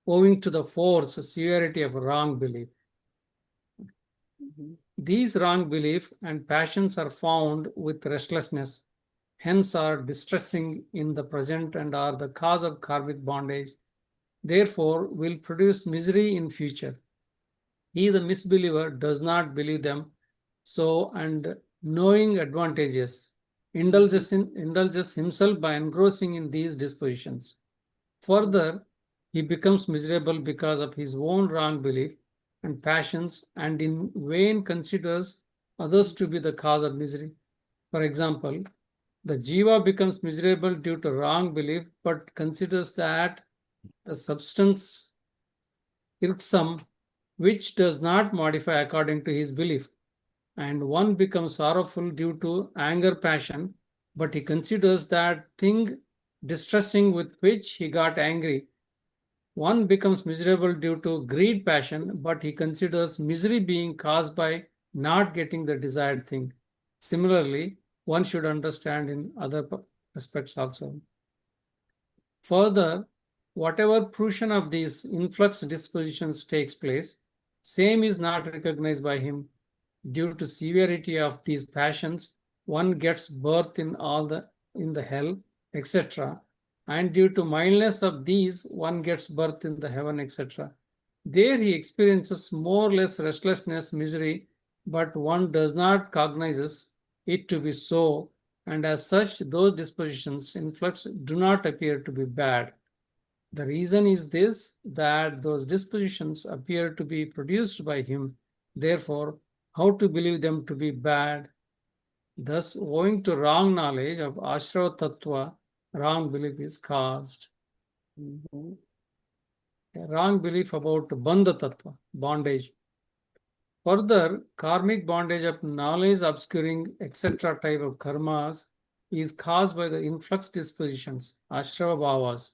owing to the force, severity of wrong belief. These wrong belief and passions are found with restlessness, hence are distressing in the present and are the cause of karmic bondage, therefore will produce misery in future. He, the misbeliever, does not believe them, so and knowing advantages, indulges himself by engrossing in these dispositions. Further, he becomes miserable because of his own wrong belief and passions, and in vain considers others to be the cause of misery. For example, the jiva becomes miserable due to wrong belief, but considers that the substance irksome, which does not modify according to his belief. And one becomes sorrowful due to anger passion, but he considers that thing distressing with which he got angry. One becomes miserable due to greed passion, but he considers misery being caused by not getting the desired thing. Similarly, one should understand in other aspects also. Further, whatever fruition of these influx dispositions takes place, same is not recognized by him. Due to severity of these passions, one gets birth in the hell, etc. And due to mildness of these, one gets birth in the heaven, etc. There he experiences more or less restlessness, misery, but one does not cognizes it to be so, and as such, those dispositions in flux do not appear to be bad. The reason is this, that those dispositions appear to be produced by him. Therefore, how to believe them to be bad? Thus, owing to wrong knowledge of Ashrava Tattva, wrong belief is caused. A wrong belief about Bandha Tattva, bondage. Further, karmic bondage of knowledge obscuring, etc. type of karmas is caused by the influx dispositions, Ashrava Bhavas.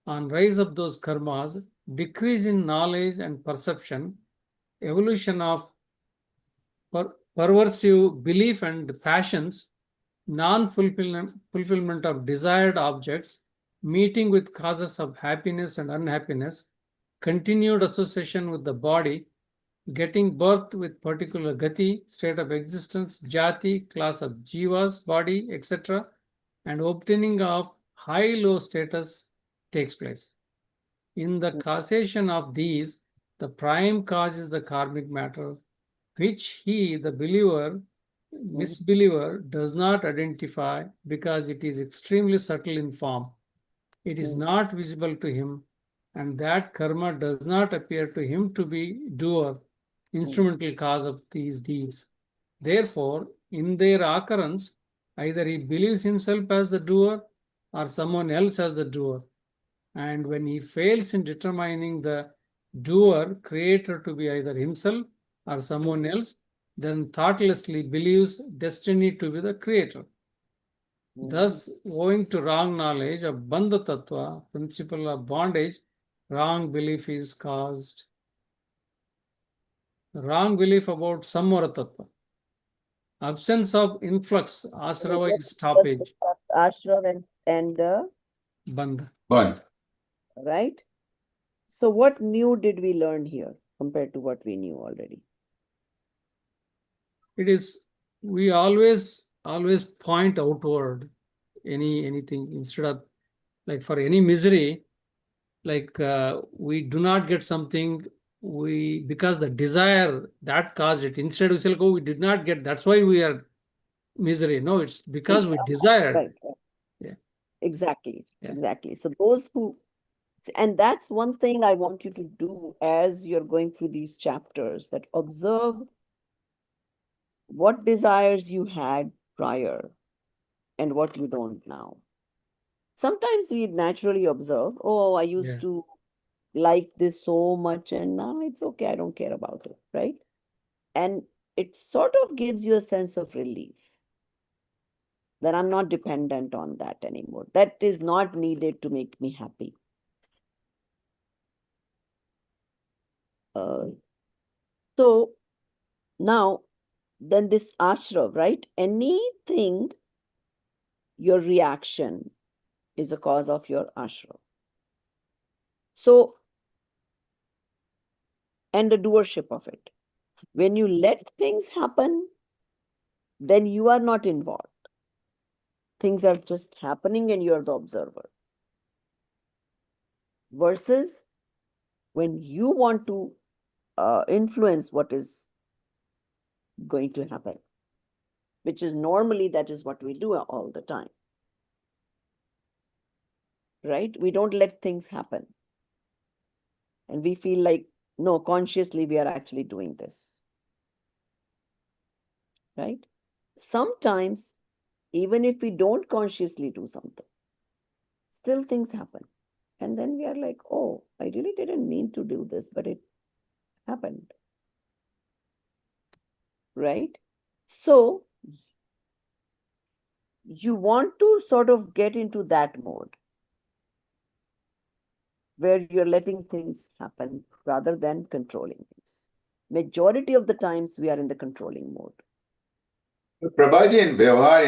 On rise of those karmas, decrease in knowledge and perception, evolution of perversive belief and passions, non-fulfillment of desired objects, meeting with causes of happiness and unhappiness, continued association with the body, getting birth with particular gati, state of existence, jati, class of jivas, body, etc., and obtaining of high-low status takes place. In the causation of these, the prime cause is the karmic matter, which he, the believer, misbeliever, does not identify because it is extremely subtle in form. It is not visible to him, and that karma does not appear to him to be doer, instrumental cause of these deeds. Therefore, in their occurrence, either he believes himself as the doer or someone else as the doer. And when he fails in determining the doer, creator to be either himself or someone else, then thoughtlessly believes destiny to be the creator. Thus, owing to wrong knowledge of Bandha Tattva, principle of bondage, wrong belief is caused. Wrong belief about Samvara Tattva. Absence of influx, asrava is stoppage. Ashram and the Bandha. One. right? So what new did we learn here compared to what we knew already? It is, we always always point outward anything instead of like for any misery, like we do not get something because the desire that caused it. Instead we say, like, oh, we did not get, that's why we are misery. No, it's because we desired. Right. Yeah. Exactly. Yeah. Exactly. So those who, and that's one thing I want you to do as you're going through these chapters, that observe what desires you had prior and what you don't now. Sometimes we naturally observe, oh, I used Yeah. to like this so much and now it's okay, I don't care about it, right? And it sort of gives you a sense of relief that I'm not dependent on that anymore. That is not needed to make me happy. So now, then this ashra, right? Anything, your reaction is a cause of your ashra. So, and the doership of it. When you let things happen, then you are not involved. Things are just happening and you're the observer. Versus when you want to influence what is going to happen, which is normally that is what we do all the time. Right? We don't let things happen. And we feel like, no, consciously we are actually doing this. Right? Sometimes, even if we don't consciously do something, still things happen. And then we are like, oh, I really didn't mean to do this, but it happened. Right? So, you want to sort of get into that mode where you're letting things happen rather than controlling things. Majority of the times we are in the controlling mode. Prabhaji, in Vyavahar,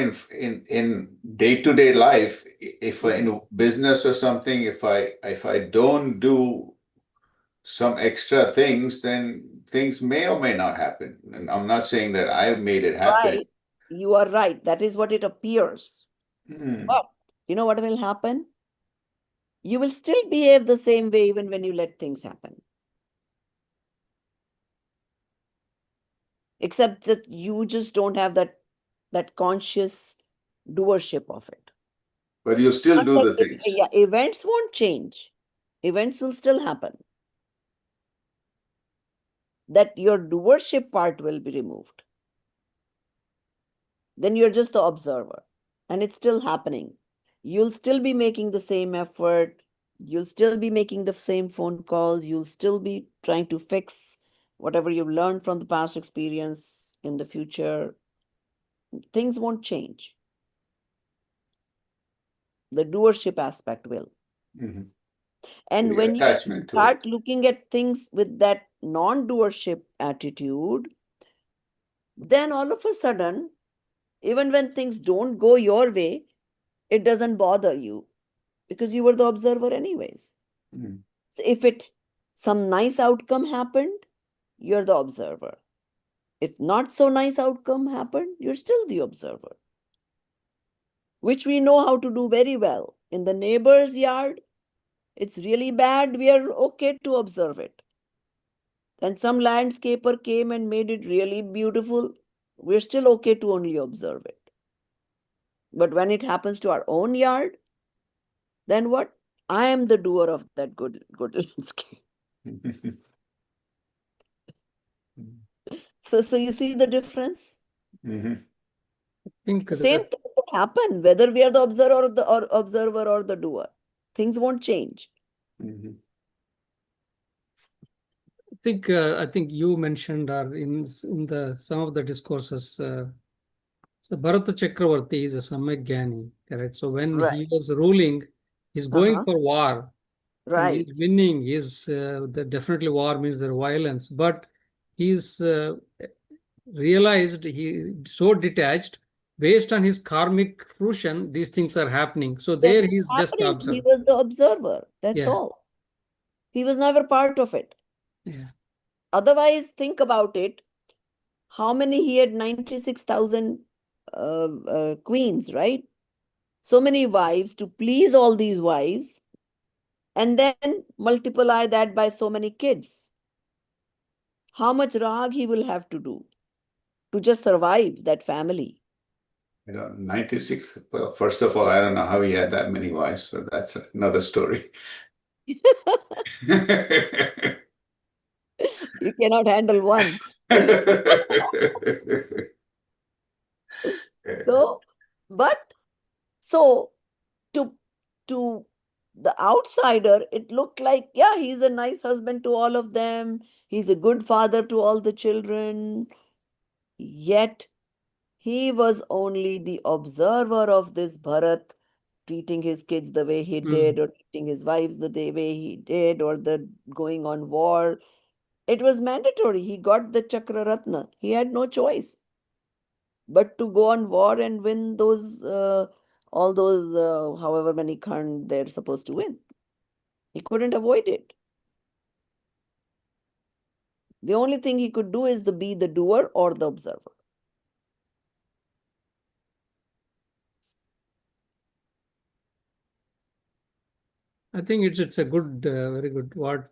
in day-to-day life, if in business or something, if I don't do some extra things, then things may or may not happen. And I'm not saying that I've made it happen. Right. You are right. That is what it appears. But you know what will happen? You will still behave the same way even when you let things happen. Except that you just don't have that conscious doership of it. But you still do the things. Yeah, events won't change. Events will still happen. That your doership part will be removed. Then you're just the observer. And it's still happening. You'll still be making the same effort. You'll still be making the same phone calls. You'll still be trying to fix whatever you've learned from the past experience in the future. Things won't change. The doership aspect will. Mm-hmm. And The when you attachment to start it. looking at things with that non-doership attitude, then all of a sudden, even when things don't go your way, it doesn't bother you because you were the observer anyways. Mm-hmm. So if some nice outcome happened, you're the observer. If not so nice outcome happened, you're still the observer, which we know how to do very well. In the neighbor's yard, it's really bad, we are okay to observe it. Then some landscaper came and made it really beautiful, we're still okay to only observe it. But when it happens to our own yard, then what? I am the doer of that good landscape. So you see the difference? Mm-hmm. I think Same thing will happen, whether we are the observer or the doer. Things won't change. Mm-hmm. I think you mentioned or in the some of the discourses. So Bharata Chakravarti is a Samyak Jnani, correct? So when he was ruling, he's going for war. And Right. he's winning. Definitely war means there violence, but he's realized he so detached based on his karmic fruition. These things are happening. So Then there it's he's just happening. He observed. was the observer. That's Yeah. all. He was never part of it. Yeah. Otherwise, think about it. How many he had 96,000 queens, right? So many wives to please all these wives, and then multiply that by so many kids. How much rag he will have to do to just survive that family? 96. Well, first of all, I don't know how he had that many wives, so that's another story. You cannot handle one. So, but so to to the outsider, it looked like, yeah, he's a nice husband to all of them. He's a good father to all the children. Yet he was only the observer of this Bharat treating his kids the way he did, or treating his wives the way he did, or the going on war. It was mandatory. He got the Chakra Ratna. He had no choice but to go on war and win those all those however many Khan they're supposed to win. He couldn't avoid it. The only thing he could do is to be the doer or the observer. I think it's a good, very good. What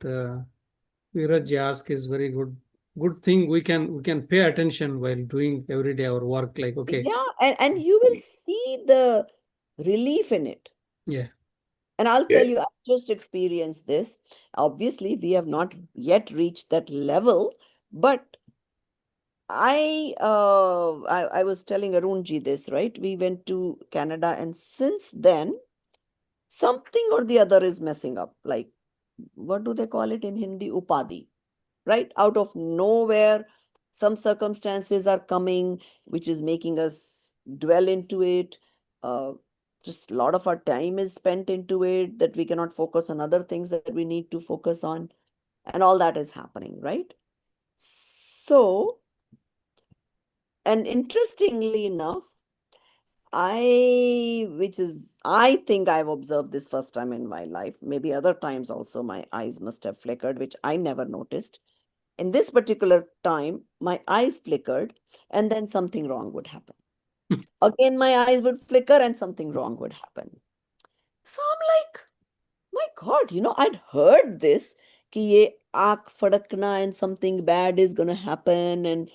Viraj asked is very good thing. We can pay attention while doing everyday our work. Like, okay, Yeah, and you will see the relief in it. yeah, And I'll Yeah. tell you, I've just experienced this. Obviously, we have not yet reached that level, but I was telling Arunji this, right? We went to Canada, and since then, something or the other is messing up. Like, what do they call it in Hindi? Upadi, right? Out of nowhere, some circumstances are coming, which is making us dwell into it. Uh, just a lot of our time is spent into it that we cannot focus on other things that we need to focus on, and all that is happening, right? So, and interestingly enough, I think I've observed this first time in my life. Maybe other times also my eyes must have flickered, which I never noticed. In this particular time, my eyes flickered and then something wrong would happen. Again, my eyes would flicker and something wrong would happen. So I'm like, my God, I'd heard this कि ये आँख फड़कना and something bad is gonna happen, and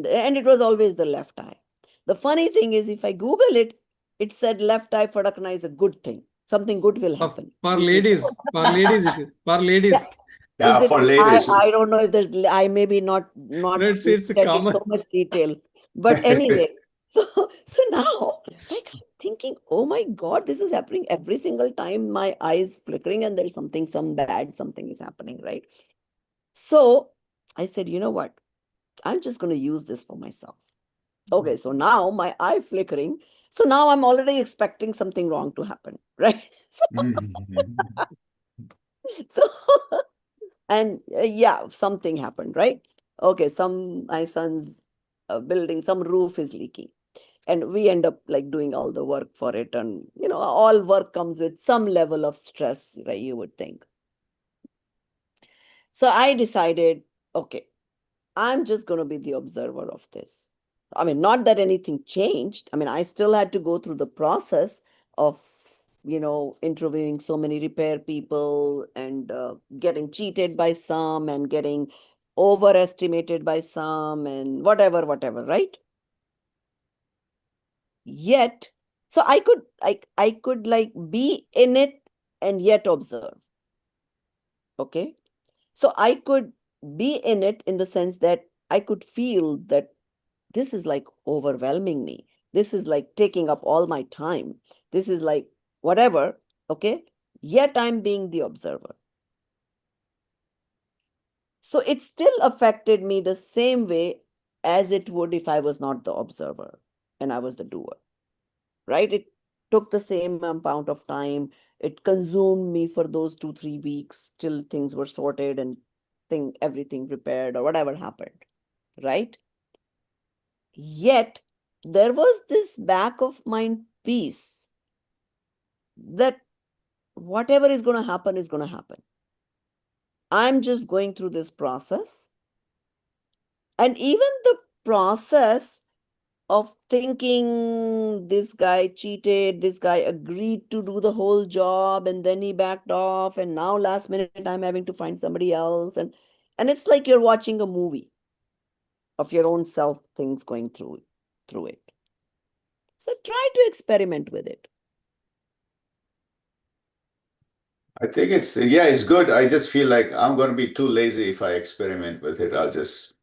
it was always the left eye. The funny thing is, if I Google it, it said left eye fadakna is a good thing. Something good will happen. for You should. ladies it is for Yeah. ladies. Is Yeah, it? for I ladies. I don't know if there's. I maybe not It's looked a at it so common. much detail, but anyway. So now, like I'm thinking, oh my God, this is happening every single time my eyes flickering and there's some bad something is happening, right? So I said, you know what? I'm just going to use this for myself. Okay, so now my eye flickering. So now I'm already expecting something wrong to happen, right? So, and yeah, something happened, right? Okay, my son's building, some roof is leaking. And we end up like doing all the work for it. And, all work comes with some level of stress, right? You would think. So I decided, okay, I'm just going to be the observer of this. I mean, not that anything changed. I mean, I still had to go through the process of, interviewing so many repair people and getting cheated by some and getting overestimated by some and whatever, right? Yet, so I could like be in it and yet observe. Okay. So I could be in it in the sense that I could feel that this is like overwhelming me. This is like taking up all my time. This is like whatever. Okay. Yet I'm being the observer. So it still affected me the same way as it would if I was not the observer and I was the doer, right? It took the same amount of time. It consumed me for those 2, 3 weeks till things were sorted and everything repaired or whatever happened, right? Yet there was this back of mind peace that whatever is going to happen is going to happen. I'm just going through this process. And even the process of thinking this guy cheated, this guy agreed to do the whole job and then he backed off, and now last minute I'm having to find somebody else, and it's like you're watching a movie of your own self things going through it. So try to experiment with it. I think it's good. I just feel like I'm going to be too lazy if I experiment with it. I'll just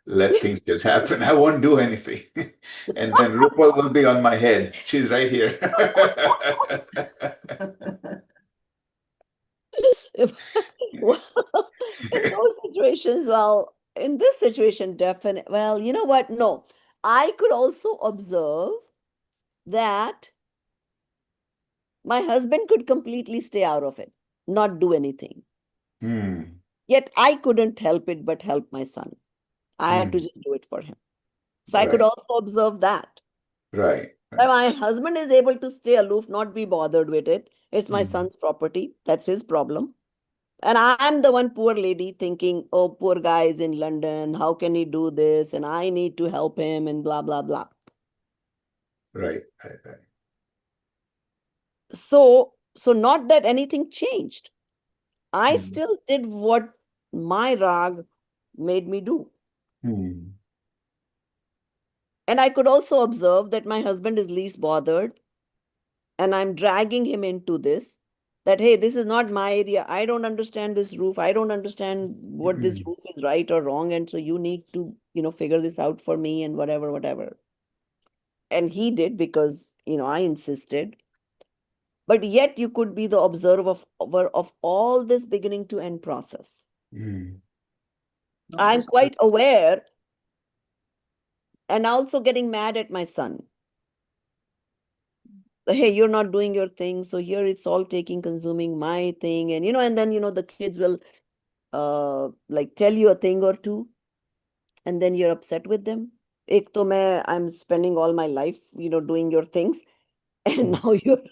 let things just happen. I won't do anything. And then Rupal will be on my head. She's right here. Well, in those situations, well, in this situation, definitely, well, you know what? No, I could also observe that my husband could completely stay out of it, not do anything. Hmm. Yet I couldn't help it but help my son. I had to Hmm. just do it for him. So I could Right. also observe that. Right. That Right. my husband is able to stay aloof, not be bothered with it. It's my Hmm. son's property. That's his problem. And I'm the one poor lady thinking, oh, poor guy is in London. How can he do this? And I need to help him and blah, blah, blah. Right. Right. Right. So not that anything changed. I Hmm. still did what my rag made me do. Hmm. And I could also observe that my husband is least bothered and I'm dragging him into this. That, hey, this is not my area. I don't understand this roof. I don't understand what this Hmm. roof is right or wrong. And so you need to, figure this out for me and whatever, whatever. And he did because, I insisted. But yet you could be the observer of all this beginning to end process. Hmm. No, I'm that's good. quite aware and also getting mad at my son. Hey, you're not doing your thing. So here it's all consuming my thing. And then, the kids will like tell you a thing or two, and then you're upset with them. I'm spending all my life, doing your things, and Hmm. now you're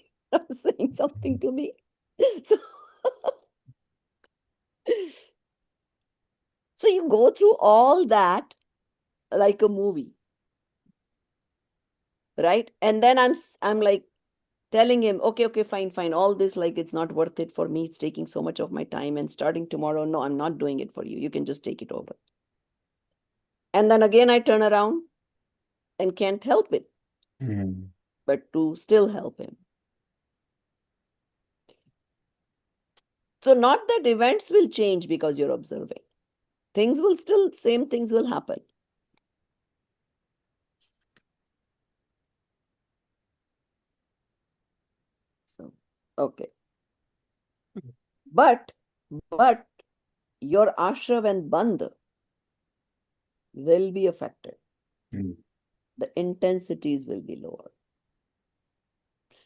saying something to me. So, so you go through all that like a movie, right? And then I'm like telling him, okay, okay, fine, fine. All this, like, it's not worth it for me. It's taking so much of my time. And starting tomorrow, no, I'm not doing it for you. You can just take it over. And then again, I turn around and can't help it, Hmm. but to still help him. So, not that events will change because you're observing. Same things will happen. So, okay. But your ashrav and bandh will be affected. Hmm. The intensities will be lower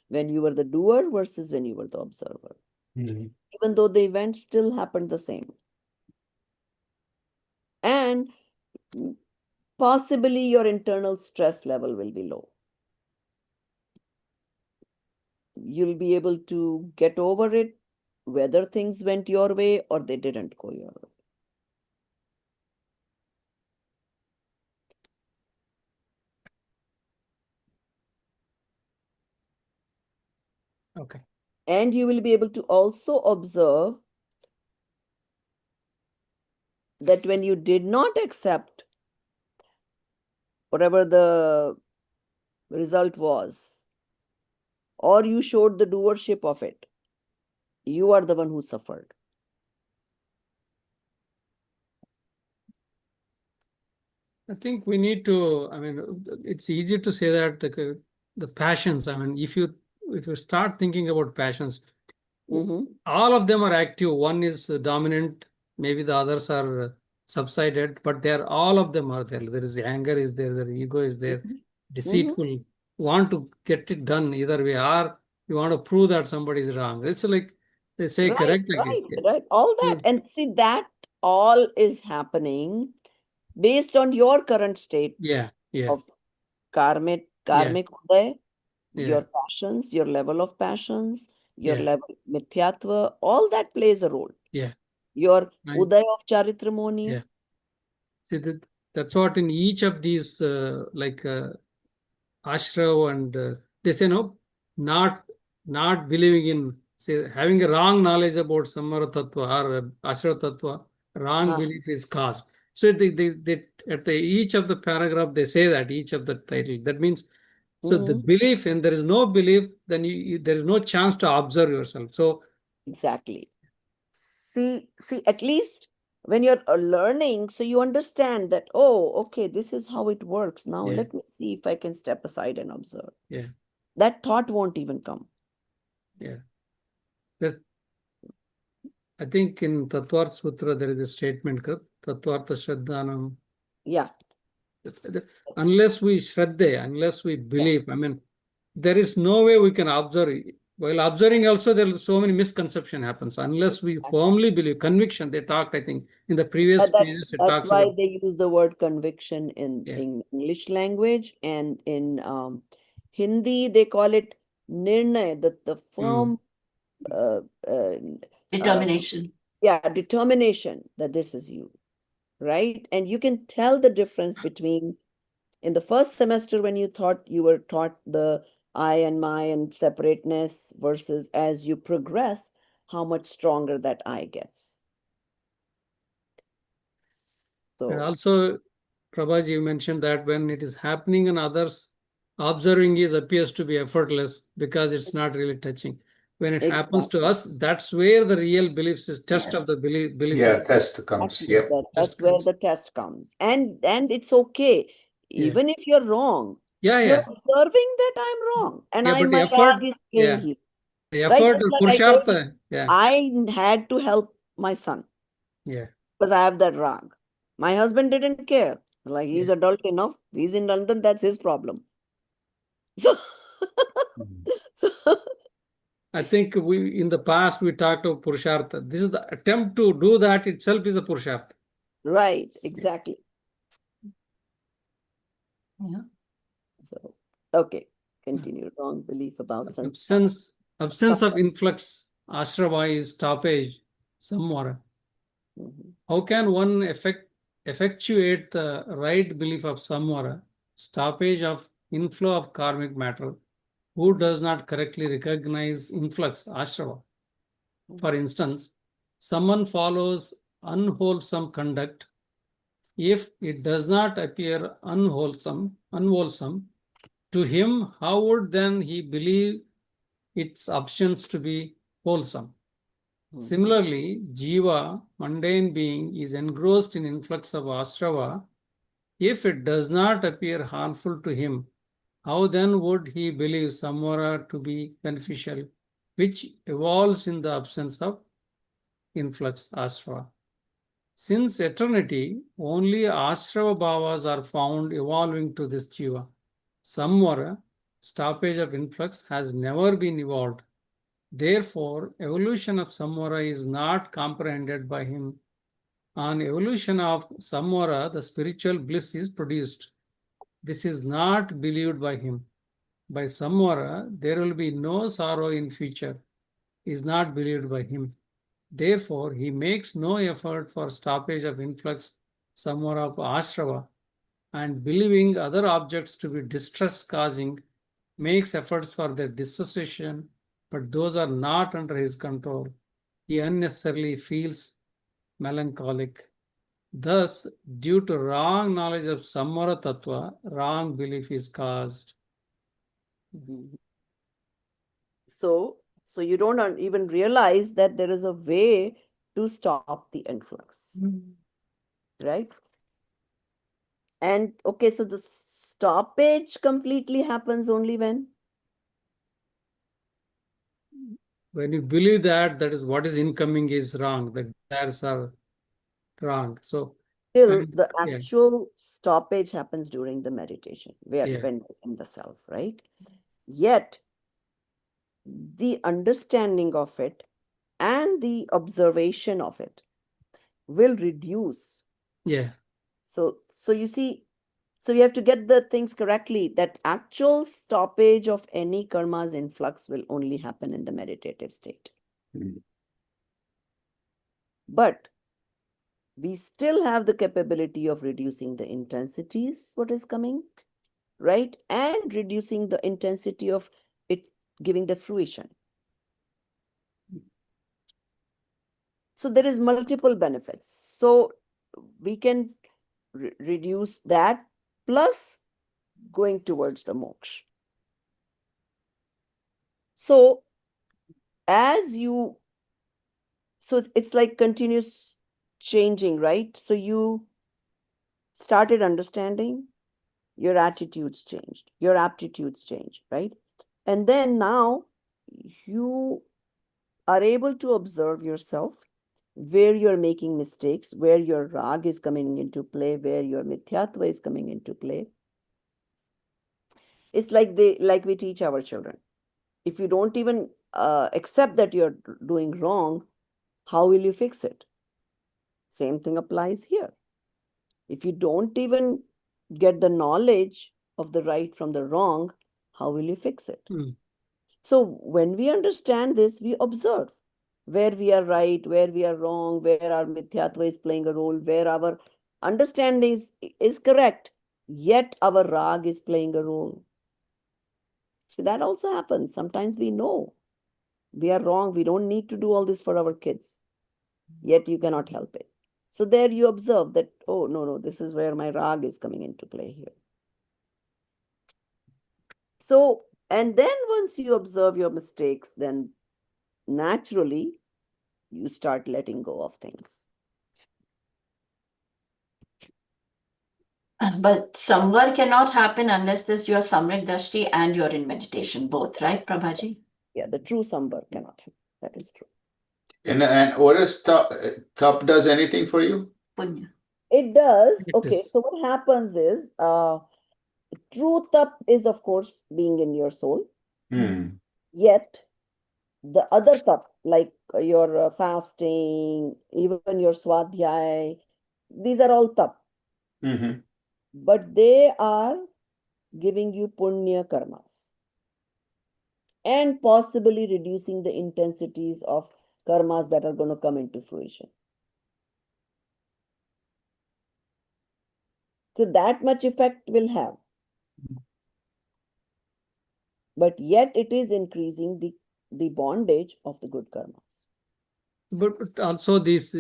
when you were the doer versus when you were the observer, Hmm. even though the event still happened the same. And possibly your internal stress level will be low. You'll be able to get over it, whether things went your way or they didn't go your way. Okay. And you will be able to also observe that when you did not accept whatever the result was, or you showed the doership of it, you are the one who suffered. I think we need to, I mean, it's easy to say that the passions, I mean, if you start thinking about passions, all of them are active. One is dominant, maybe the others are subsided, but all of them are there. There is the anger is there, the ego is there, deceitful, want to get it done either way, or you want to prove that somebody is wrong. It's like they say, Right, correct? right. All that. And see, that all is happening based on your current state Yeah, yeah, of karmic yeah, uday, yeah, your passions, your level of passions, your yeah, level mithyatva, all that plays a role. yeah. Your Right. uday of charitramoni. Yeah. See, that's what in each of these, ashrav, and they say no, not believing in, say, having a wrong knowledge about samvara tattva or ashrav tattva, wrong belief is caused. So they at the each of the paragraph they say that each of the title. That means so the belief, and there is no belief, then there is no chance to observe yourself. So exactly. See, at least when you're learning, so you understand that, oh, okay, this is how it works. Now yeah, let me see if I can step aside and observe. yeah, That thought won't even come. yeah. That, I think in Tattvartha Sutra there is a statement, Tattvartha Shraddhanam. Yeah. Unless we shraddha, unless we believe, I mean, there is no way we can observe. While observing also, there are so many misconception happens. Unless we firmly believe, conviction, they talked, I think, in the previous pages, it That's talks why about. they use the word conviction in Yeah. English language, and in Hindi they call it nirnay, the firm uh, uh, Determination. determination that this is you, right? And you can tell the difference between in the first semester when you were taught the I and my and separateness versus as you progress, how much stronger that I gets. And So also, Prabhas, you mentioned that when it is happening in others, observing appears to be effortless because it's not really touching. When it happens to exactly. us, that's where the real beliefs is test of the belief Yeah, system. test comes. Exactly. Yep. That's Test where comes. the test comes. And it's okay. Yeah. Even if you're wrong, Yeah, you're yeah. observing that I'm wrong. And Yeah, but the my effort, rag is playing yeah, here. the Right? effort Just or like I told you, purushartha, yeah, I had to help my son yeah, because I have that rag. My husband didn't care. Like he's yeah. adult enough. He's in London, that's his problem. So, Mhm. so I think we in the past we talked of purushartha. This is the attempt to do that itself is a purushartha. right, Yeah. exactly. Yeah. So okay, continue. Wrong belief about So sanskar. absence of influx, ashrava is stoppage, samvara. Mhm. How can one effectuate the right belief of samvara, stoppage of inflow of karmic matter, who does not correctly recognize influx, ashrava? For instance, someone follows unwholesome conduct. If it does not appear unwholesome to him, how would then he believe its options to be wholesome? Similarly, jiva, mundane being, is engrossed in influx of ashrava. If it does not appear harmful to him, how then would he believe samvara to be beneficial, which evolves in the absence of influx ashrava? Since eternity, only ashrava bhavas are found evolving to this jiva. Samvara, stoppage of influx, has never been evolved. Therefore, evolution of samvara is not comprehended by him. On evolution of samvara, the spiritual bliss is produced. This is not believed by him. By samvara, there will be no sorrow in future, is not believed by him. Therefore, he makes no effort for stoppage of influx samvara of ashrava, and believing other objects to be distress causing, makes efforts for their dissociation, but those are not under his control. He unnecessarily feels melancholic. Thus, due to wrong knowledge of samvara tattva, wrong belief is caused. Mhm. So you don't even realize that there is a way to stop the influx, right? And okay, so the stoppage completely happens only when When you believe that that is what is incoming is wrong, the desires are wrong. So, till and the yeah, actual stoppage happens during the meditation, where yeah, when in the self, right? Yet the understanding of it and the observation of it will reduce. yeah, So you see, so you have to get the things correctly, that actual stoppage of any karma's influx will only happen in the meditative state. Mhm. But we still have the capability of reducing the intensities, what is coming. right? And reducing the intensity of it giving the fruition. So there is multiple benefits. So we can reduce that plus going towards the moksha. So as you, so it's like continuous changing, right? So you started understanding, your attitudes changed, your aptitudes changed, right? And then now you are able to observe yourself, where you're making mistakes, where your rag is coming into play, where your mithyatva is coming into play. It's like we teach our children. If you don't even accept that you're doing wrong, how will you fix it? Same thing applies here. If you don't even get the knowledge of the right from the wrong, how will you fix it? So when we understand this, we observe where we are right, where we are wrong, where our mithyatva is playing a role, where our understanding is correct, yet our rag is playing a role. See, that also happens. Sometimes we know we are wrong. We don't need to do all this for our kids, yet you cannot help it. So there you observe that, oh, no, this is where my rag is coming into play here. So, and then once you observe your mistakes, then naturally you start letting go of things. But samvar cannot happen unless this your samrik dashti and you're in meditation, both, right, Prabhaji? Yeah, the true samvar cannot happen. That is true. And what is tap does anything for you? Punya. It does. It Okay, is. so what happens is, true tap is, of course, being in your soul. Yet, the other tap, like your fasting, even your swadhyay, these are all tap. But they are giving you punya karmas and possibly reducing the intensities of karmas that are going to come into fruition. So that much effect will have. But yet it is increasing the bondage of the good karmas. But also these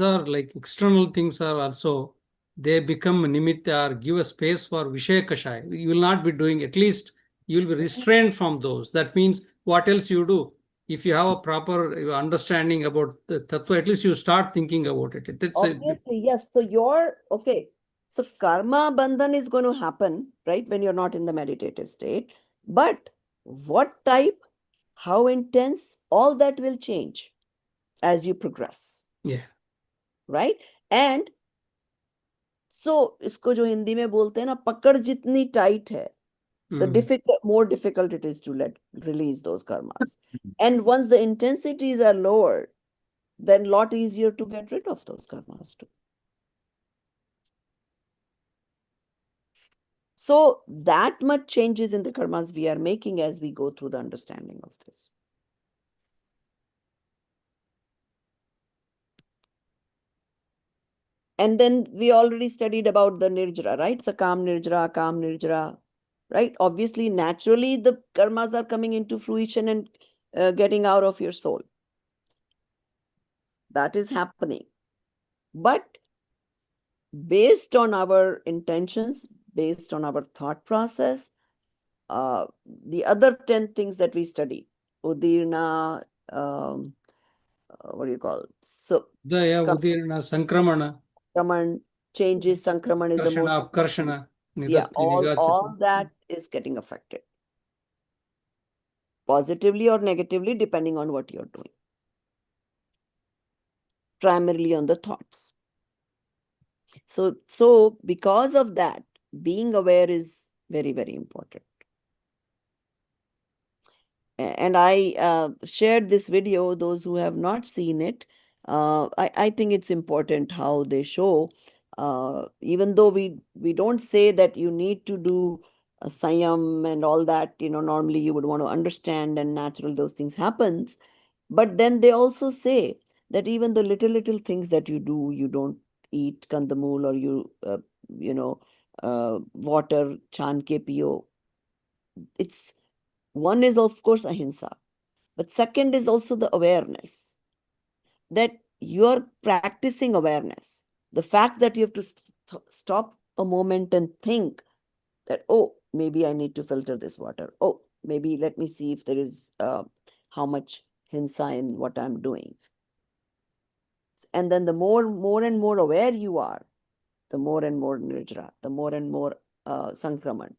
are like external things are also, they become nimitta or give a space for Vishaya Kashaya. You will not be doing, at least you will be restrained from those. That means what else you do? If you have a proper understanding about the tattva, at least you start thinking about it. Obviously, yes. So okay. So karma bandhan is going to happen, right, when you're not in the meditative state. But what type, how intense, all that will change as you progress. Yeah. Right? And so इसको जो हिंदी में बोलते हैं ना, पकड़ जितनी tight है, the more difficult it is to release those karmas. And once the intensities are lower, then lot easier to get rid of those karmas too. So that much changes in the karmas we are making as we go through the understanding of this. And then we already studied about the nirjara, right? Sakam nirjara, kam nirjara, right? Obviously, naturally, the karmas are coming into fruition and getting out of your soul. That is happening. But based on our intentions, based on our thought process, the other 10 things that we study, Udirna, what do you call it? So, Udirna, Sankramana. Changes, Sankraman is the most. Karshana, yeah, all that is getting affected. Positively or negatively, depending on what you're doing. Primarily on the thoughts. So because of that, being aware is very, very important. And I shared this video, those who have not seen it. I think it's important how they show, even though we don't say that you need to do a sayam and all that, normally you would want to understand and natural those things happens. But then they also say that even the little things that you do, you don't eat kandamul or you water, chan ke piyo. It's one is of course ahimsa, but second is also the awareness that you're practicing awareness. The fact that you have to stop a moment and think that, oh, maybe I need to filter this water. Oh, maybe let me see if there is how much hinsa in what I'm doing. And then the more and more aware you are, the more and more nirjara, the more and more sankraman.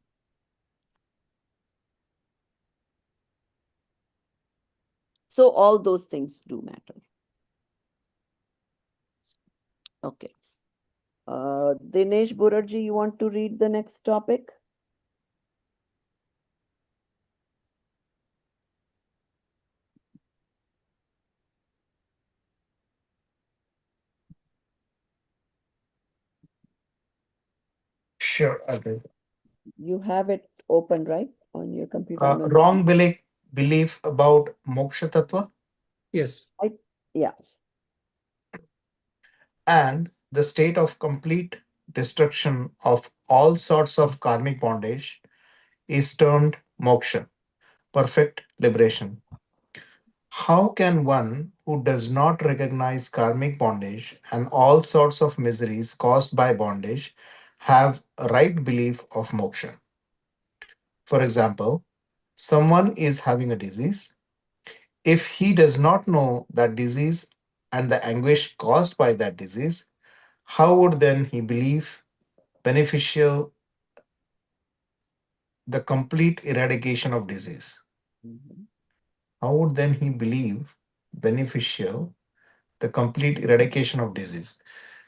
So all those things do matter. Okay. Dinesh Burarji, you want to read the next topic? Sure, I will. You have it open, right, on your computer? Wrong belief about Moksha Tattva Yes. Yeah. and the state of complete destruction of all sorts of karmic bondage is termed moksha, perfect liberation. How can one who does not recognize karmic bondage and all sorts of miseries caused by bondage have a right belief of moksha? For example, someone is having a disease. If he does not know that disease and the anguish caused by that disease, how would then he believe beneficial the complete eradication of disease? Mhm. How would then he believe beneficial the complete eradication of disease?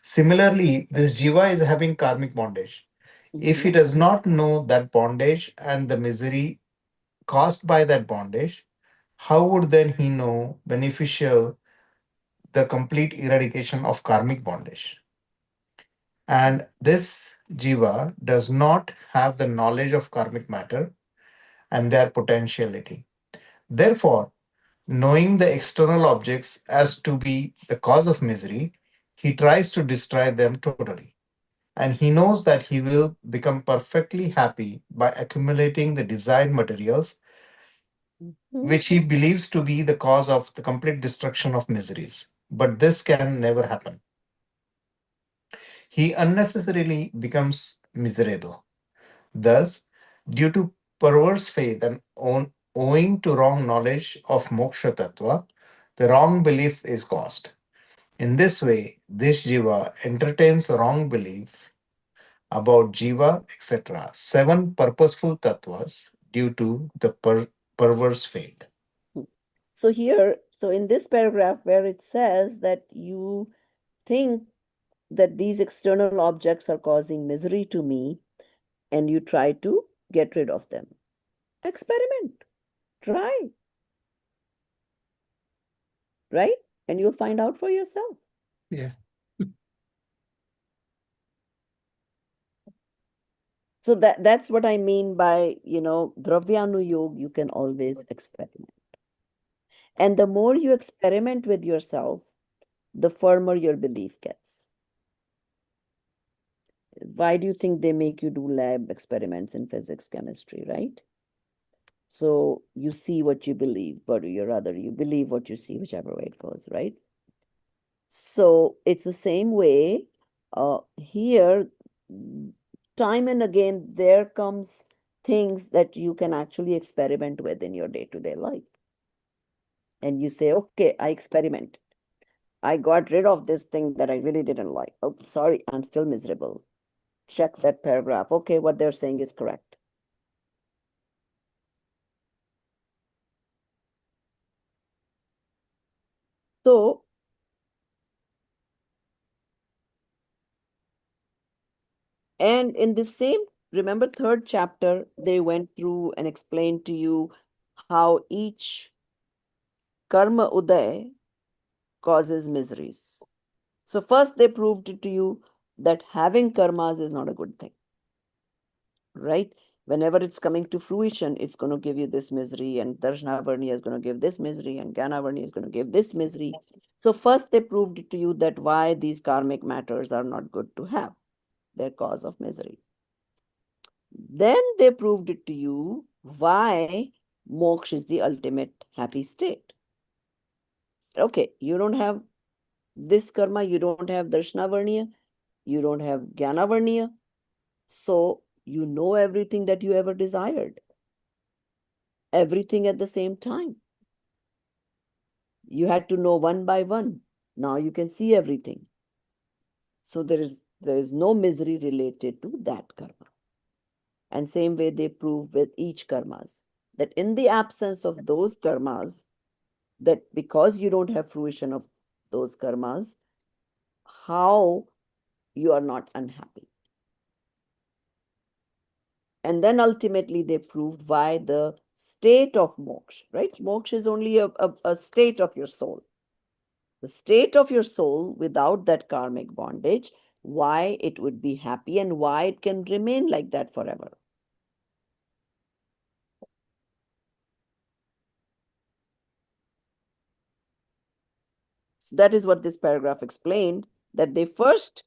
Similarly, this jiva is having karmic bondage. If he Mhm. does not know that bondage and the misery caused by that bondage, how would then he know beneficial the complete eradication of karmic bondage? And this jiva does not have the knowledge of karmic matter and their potentiality. Therefore, knowing the external objects as to be the cause of misery, he tries to destroy them totally. And he knows that he will become perfectly happy by accumulating the desired materials, Mhm. which he believes to be the cause of the complete destruction of miseries. But this can never happen. He unnecessarily becomes miserable. Thus, due to perverse faith and owing to wrong knowledge of moksha tattva, the wrong belief is caused. In this way, this jiva entertains wrong belief about jiva, etc. Seven purposeful tattvas due to the perverse faith. So here, so in this paragraph where it says that you think that these external objects are causing misery to me and you try to get rid of them. Experiment, try, right? And you'll find out for yourself. Yeah. So that's what I mean by, Dravyanu you can always experiment. And the more you experiment with yourself, the firmer your belief gets. Why do you think they make you do lab experiments in physics, chemistry, right? So you see what you believe, but you rather you believe what you see, whichever way it goes, right? So it's the same way here, time and again, there comes things that you can actually experiment with in your day-to-day life. And you say, okay, I experiment. I got rid of this thing that I really didn't like. Oh, sorry, I'm still miserable. Check that paragraph. Okay, what they're saying is correct. So, and in the same, remember, third chapter, they went through and explained to you how each karma uday causes miseries. So, first, they proved it to you that having karmas is not a good thing, right? Whenever it's coming to fruition, it's going to give you this misery, and Darshana Varni is going to give this misery, and Jnana Varni is going to give this misery. So, first, they proved it to you that why these karmic matters are not good to have, their cause of misery. Then they proved it to you why moksha is the ultimate happy state. Okay, you don't have this karma, you don't have darshnavarniya, you don't have jnanavarniya, so you know everything that you ever desired, everything at the same time. You had to know one by one. Now you can see everything. So there is no misery related to that karma. And same way they prove with each karmas, that in the absence of those karmas, that because you don't have fruition of those karmas, how you are not unhappy. And then ultimately they proved why the state of moksha, right? Moksha is only a state of your soul. The state of your soul without that karmic bondage, why it would be happy and why it can remain like that forever. So that is what this paragraph explained, that they first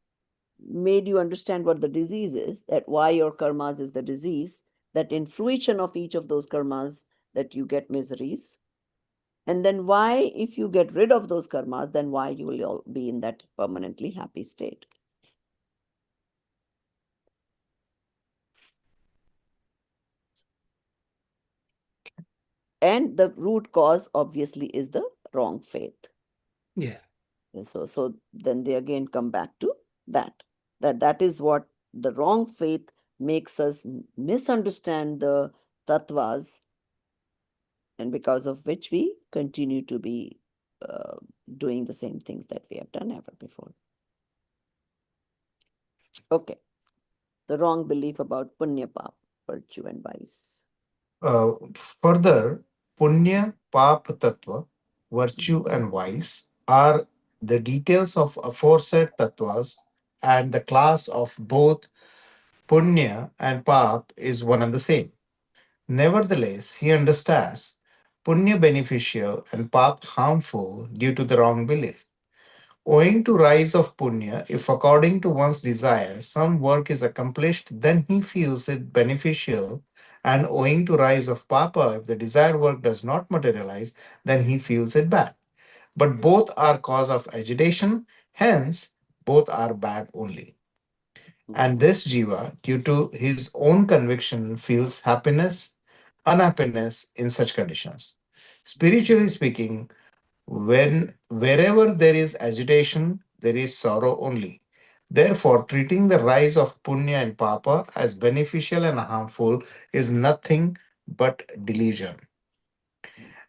made you understand what the disease is, that why your karmas is the disease, that in fruition of each of those karmas that you get miseries. And then why, if you get rid of those karmas, then why you will be in that permanently happy state. And the root cause obviously is the wrong faith. Yeah. And so then they again come back to that is what the wrong faith makes us misunderstand the tattvas, and because of which we continue to be doing the same things that we have done ever before. Okay, the wrong belief about punya, pap, virtue and vice. Further, punya, pap, tattva, virtue, and vice are the details of aforesaid tattvas, and the class of both punya and pap is one and the same. Nevertheless, he understands punya beneficial and pap harmful due to the wrong belief. Owing to rise of punya, if according to one's desire some work is accomplished, then he feels it beneficial, and owing to rise of papa, if the desired work does not materialize, then he feels it bad. But both are cause of agitation, hence both are bad only. And this jiva, due to his own conviction, feels happiness, unhappiness in such conditions. Spiritually speaking, when wherever there is agitation, there is sorrow only. Therefore, treating the rise of punya and papa as beneficial and harmful is nothing but delusion.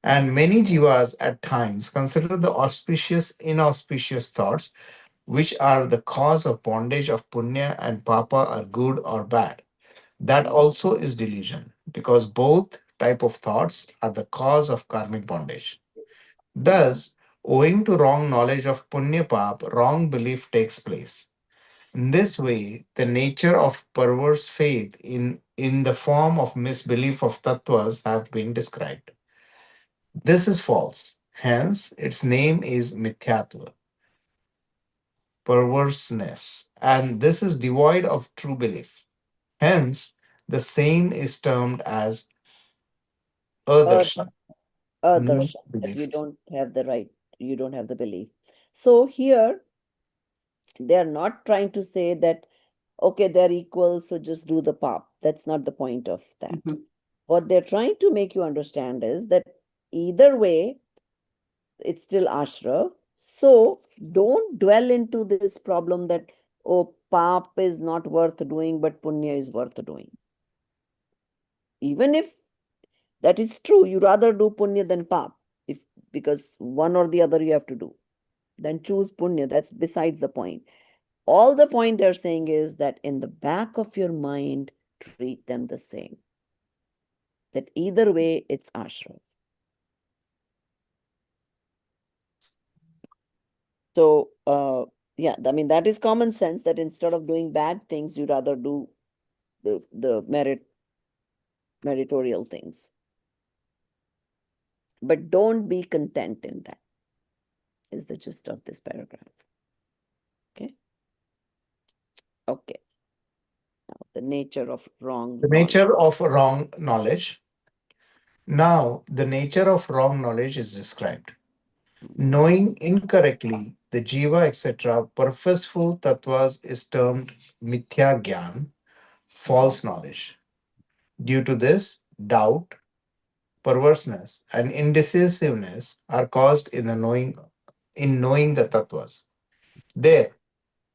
And many jivas at times consider the auspicious, inauspicious thoughts, which are the cause of bondage of punya and papa, are good or bad. That also is delusion, because both type of thoughts are the cause of karmic bondage. Thus, owing to wrong knowledge of punya pap, wrong belief takes place. In this way, the nature of perverse faith in the form of misbelief of tattvas have been described. This is false. Hence, its name is mithyatva, perverseness, and this is devoid of true belief. Hence, the same is termed as Or adarshan, no darshan, that you belief. don't have the right, you don't have the belief. So here they are not trying to say that, okay, they're equal, so just do the pap. That's not the point of that. What they're trying to make you understand is that either way, it's still ashra. So don't dwell into this problem that, oh, pap is not worth doing, but punya is worth doing. Even if that is true, you rather do punya than pap, if because one or the other you have to do, then choose punya. That's besides the point. All the point they're saying is that in the back of your mind, treat them the same. That either way, it's ashram. So, yeah, I mean, that is common sense, that instead of doing bad things, you rather do the meritorial things. But don't be content in that, is the gist of this paragraph. Okay. Okay. Now, the nature of wrong The knowledge. nature of wrong knowledge. Now, the nature of wrong knowledge is described. Knowing incorrectly the jiva, etc., purposeful tattvas is termed mithya gyan, false knowledge. Due to this, doubt, perverseness, and indecisiveness are caused in knowing the tattvas. There,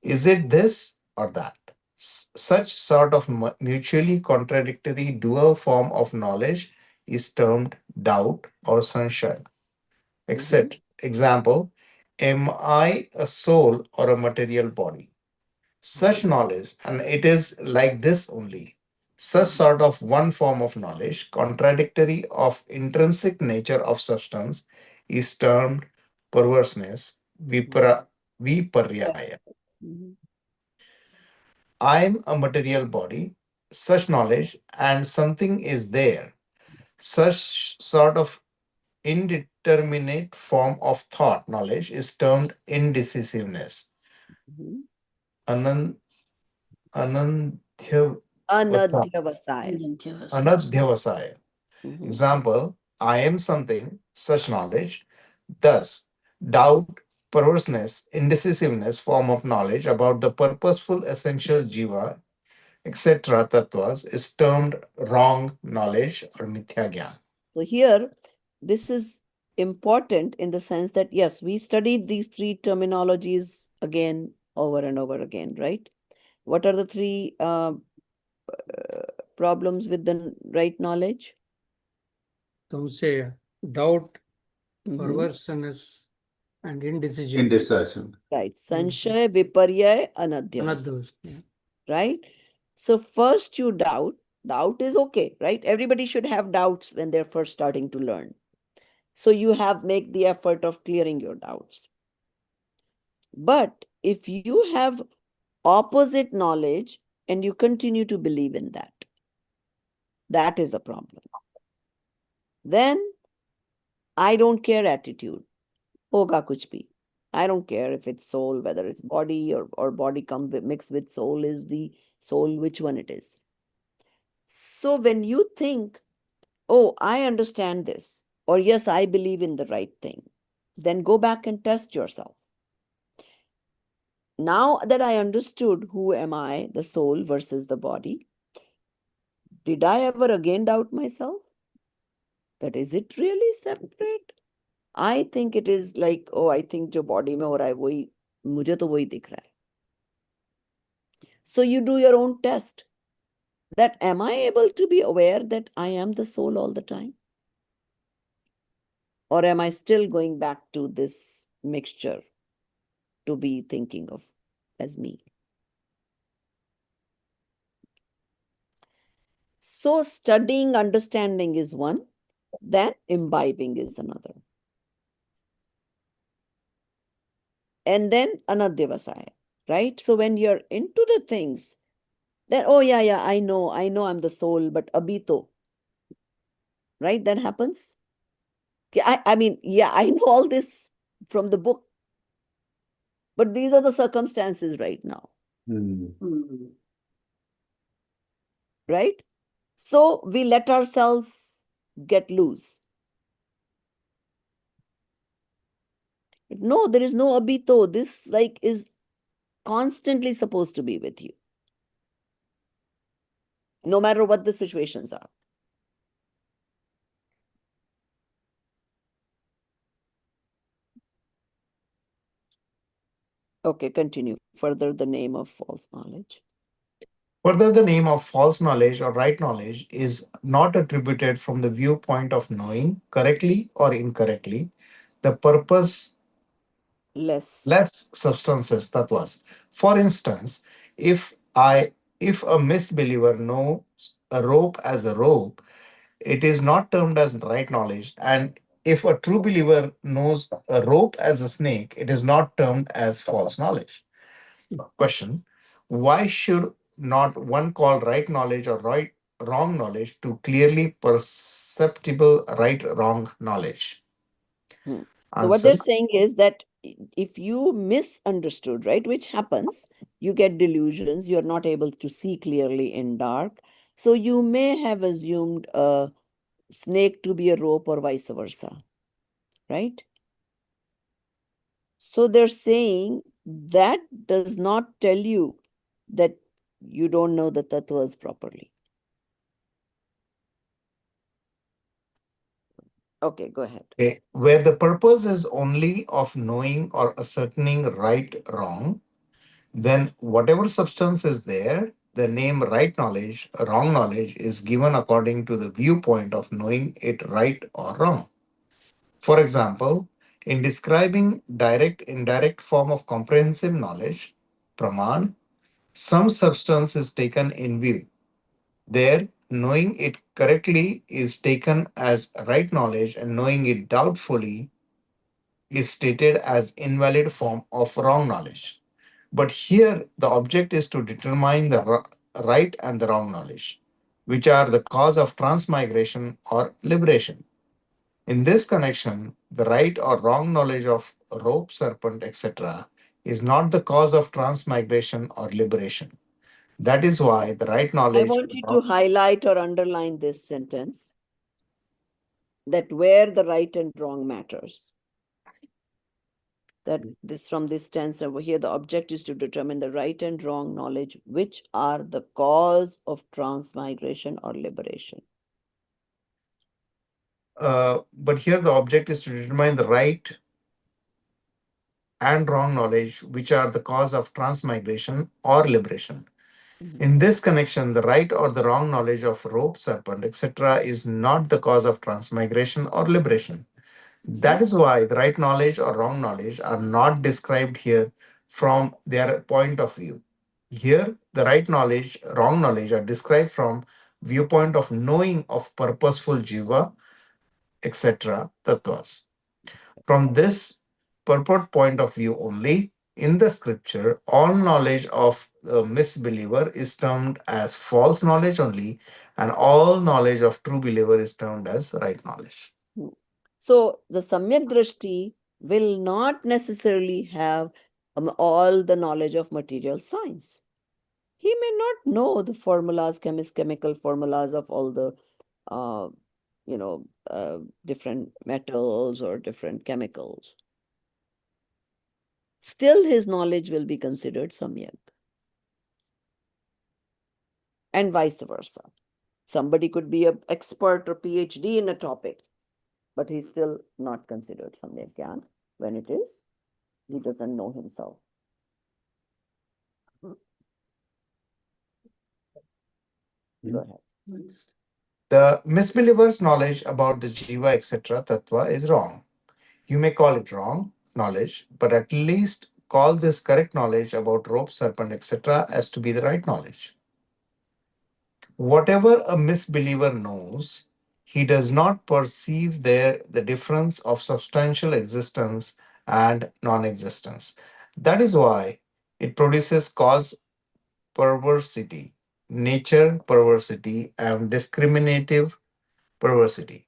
is it this or that? Such sort of mutually contradictory dual form of knowledge is termed doubt or sanshaya. Mhm. Except, example, am I a soul or a material body? Such knowledge, and it is like this only. Such sort of one form of knowledge, contradictory of intrinsic nature of substance, is termed perverseness, viparyaya. Mhm. I'm a material body, such knowledge, and something is there. Such sort of indeterminate form of thought knowledge is termed indecisiveness. Mhm. Anan, anandhyavasaya. Anadhyavasaya. Anadhyavasaya. Mhm. Example, I am something, such knowledge. Thus, doubt, perverseness, indecisiveness form of knowledge about the purposeful essential jiva, etc. tattvas is termed wrong knowledge or mithya gyan. So here, this is important in the sense that yes, we studied these three terminologies again over and over again, right? What are the three problems with the right knowledge? Samshaya, doubt, Mhm. perverseness, and indecision. Indecisive. Right. Sanshaya, viparya, anadhyavasaya. Another. Yeah. Right? So first you doubt. Doubt is okay, right? Everybody should have doubts when they're first starting to learn. So you have make the effort of clearing your doubts. But if you have opposite knowledge and you continue to believe in that, that is a problem. Then I don't care attitude. Hoga kuch bhi. I don't care if it's soul, whether it's body or body come mixed with soul is the soul, which one it is. So when you think, oh, I understand this, or yes, I believe in the right thing, then go back and test yourself. Now that I understood who am I, the soul versus the body, did I ever again doubt myself? That is it really separate? I think it is like, oh, I think जो body में हो रहा है वही मुझे तो वही दिख रहा है. So you do your own test. That am I able to be aware that I am the soul all the time? Or am I still going back to this mixture to be thinking of as me? So studying, understanding is one, then imbibing is another. And then anadhyavasaya, right? So when you're into the things, then, oh yeah, I know I'm the soul, but abito, right? That happens. I mean, yeah, I know all this from the book, but these are the circumstances right now, right? So we let ourselves get loose. No, there is no abito. This like is constantly supposed to be with you, no matter what the situations are. Okay, continue. Further, the name of false knowledge. Further, the name of false knowledge or right knowledge is not attributed from the viewpoint of knowing correctly or incorrectly the purposeless Less. substances that was. For instance, if I if a misbeliever knows a rope as a rope, it is not termed as right knowledge. And if a true believer knows a rope as a snake, it is not termed as false knowledge. Question: why should not one call right knowledge or right wrong knowledge to clearly perceptible right wrong knowledge? Hmm. So what Answer: they're saying is that if you misunderstood, right, which happens, you get delusions, you're not able to see clearly in dark. So you may have assumed a snake to be a rope or vice versa, right? So they're saying that does not tell you that you don't know the tattvas properly. Okay, go ahead. Okay, where the purpose is only of knowing or ascertaining right, wrong, then whatever substance is there, the name right knowledge, wrong knowledge is given according to the viewpoint of knowing it right or wrong. For example, in describing direct, indirect form of comprehensive knowledge, praman, some substance is taken in view. There, knowing it correctly is taken as right knowledge, and knowing it doubtfully is stated as invalid form of wrong knowledge. But here, the object is to determine the right and the wrong knowledge, which are the cause of transmigration or liberation. In this connection, the right or wrong knowledge of rope, serpent, etc., is not the cause of transmigration or liberation. That is why the right I knowledge. want you to highlight or underline this sentence, that where the right and wrong matters. That this, from this tense over here, the object is to determine the right and wrong knowledge, which are the cause of transmigration or liberation. But here the object is to determine the right and wrong knowledge, which are the cause of transmigration or liberation. In this connection, the right or the wrong knowledge of rope, serpent, etc., is not the cause of transmigration or liberation. That is why the right knowledge or wrong knowledge are not described here from their point of view. Here, the right knowledge, wrong knowledge are described from viewpoint of knowing of purposeful jiva, etc., tattvas. From this purport point of view only, in the scripture, all knowledge of the misbeliever is termed as false knowledge only, and all knowledge of true believer is termed as right knowledge. So the Samyak Drashti will not necessarily have all the knowledge of material science. He may not know the formulas, chemical formulas of all the, uh, different metals or different chemicals. Still, his knowledge will be considered Samyak. And vice versa. Somebody could be an expert or PhD in a topic, but he's still not considered Samyak Gyan when it is, he doesn't know himself. Go ahead. The misbeliever's knowledge about the jiva, etc., tattva is wrong. You may call it wrong knowledge, but at least call this correct knowledge about rope, serpent, etc., as to be the right knowledge. Whatever a misbeliever knows, he does not perceive there the difference of substantial existence and non-existence. That is why it produces cause perversity, nature perversity, and discriminative perversity.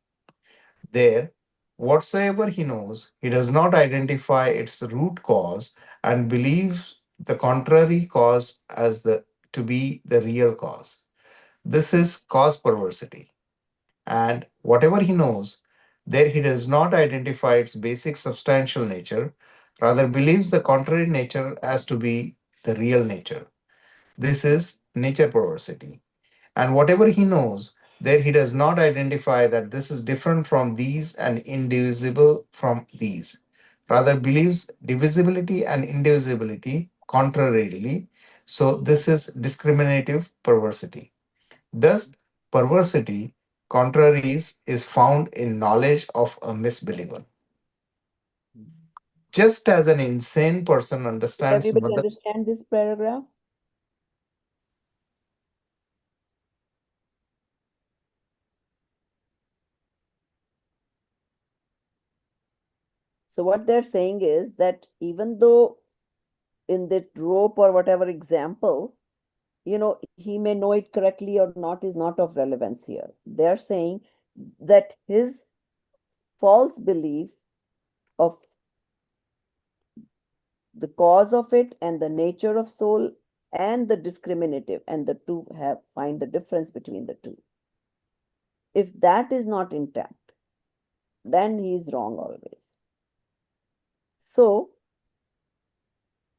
There, whatsoever he knows, he does not identify its root cause and believes the contrary cause as the to be the real cause. This is cause perversity. And whatever he knows, there he does not identify its basic substantial nature, rather believes the contrary nature as to be the real nature. This is nature perversity. And whatever he knows, there he does not identify that this is different from these and indivisible from these. Rather believes divisibility and indivisibility contrarily. So this is discriminative perversity. Thus, perversity, contraries, is found in knowledge of a misbeliever. Just as an insane person Did understands everybody understand this paragraph? So what they're saying is that even though in that rope or whatever example, he may know it correctly or not is not of relevance here. They're saying that his false belief of the cause of it and the nature of soul and the discriminative, and the two find the difference between the two. If that is not intact, then he is wrong always. So,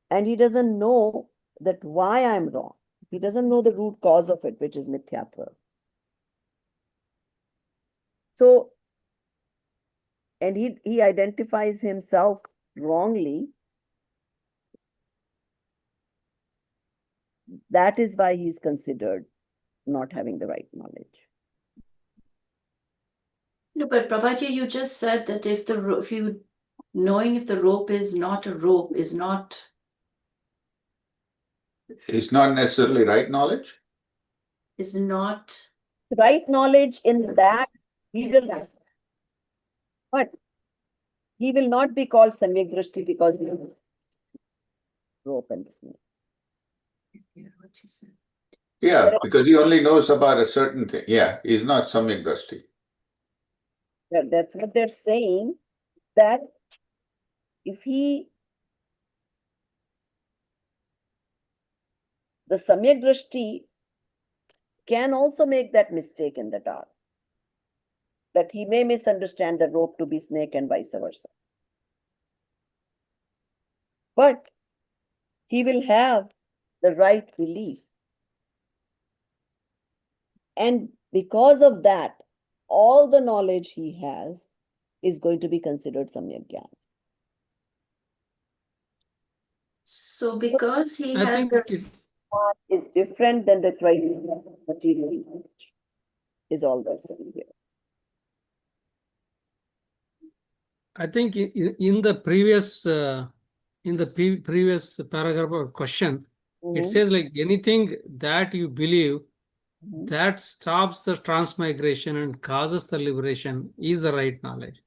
and he doesn't know that why I'm wrong. He doesn't know the root cause of it, which is mithyatva. So, and he identifies himself wrongly. That is why he's considered not having the right knowledge. No, but Prabhaji, you just said that if knowing if the rope is not a rope is not necessarily right knowledge. Right knowledge in that he will have, but he will not be called Samyak Drishti because he will rope and the snake. Yeah, what you said. Yeah, because he only knows about a certain thing. Yeah, he's not Samyak Drishti. That's what they're saying, that if the Samyak Drishti can also make that mistake in the dark, that he may misunderstand the rope to be snake and vice versa. But he will have the right belief. And because of that, all the knowledge he has is going to be considered Samyak Jnana. So because he I has think the Is different than the criteria material knowledge, is all that's saying here. I think in the previous previous paragraph or question, it says like anything that you believe that stops the transmigration and causes the liberation is the right knowledge.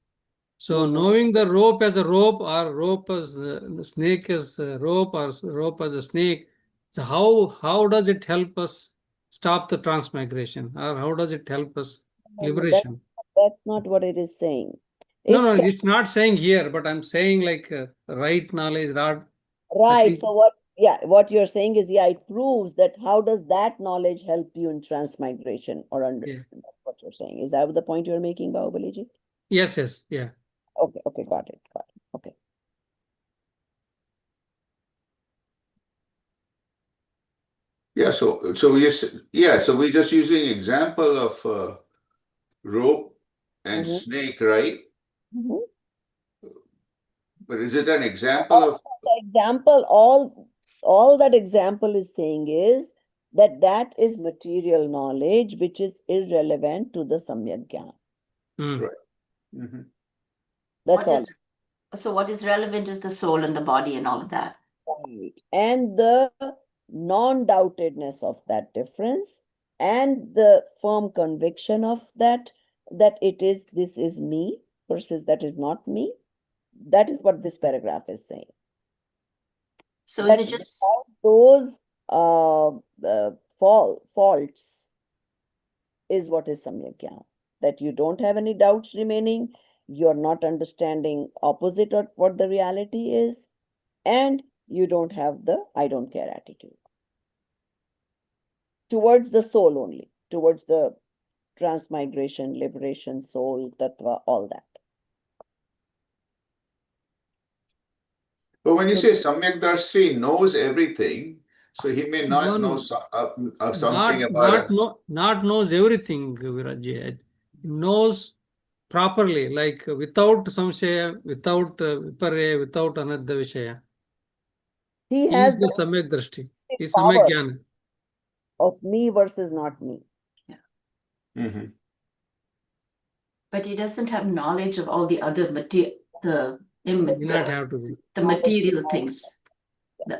So knowing the rope as a rope, or rope as snake as a rope, or rope as a snake, so how does it help us stop the transmigration, or how does it help us liberation? That's not what it is saying. No, it's not saying here, but I'm saying like right knowledge, not right. So what you're saying is, it proves that how does that knowledge help you in transmigration or understand? That's what you're saying. Is that the point you're making, Bahubaliji? Yes, yeah. Okay, got it. Okay. Yeah, so we're just using example of rope and snake, right? But is it an example of example? All that example is saying is that is material knowledge which is irrelevant to the Samyak Jnana. right? That's all. So what is relevant is the soul and the body and all of that. Right. And the non-doubtedness of that difference and the firm conviction of that this is me versus that is not me. That is what this paragraph is saying. So is it just those faults is what is Samyak Jnana, that you don't have any doubts remaining, you're not understanding opposite of what the reality is, and you don't have the I don't care attitude towards the soul only, towards the transmigration, liberation, soul, tattva, all that. But when you say Samyak Darshi knows everything, so he may not know something about not knows everything, Virajji. Knows properly, like without samshaya, without vipare, without anadha vishaya. He is has the Samyak Drishti. Is power Samyak Jnana of me versus not me. But he doesn't have knowledge of all the other not have to be. the material things.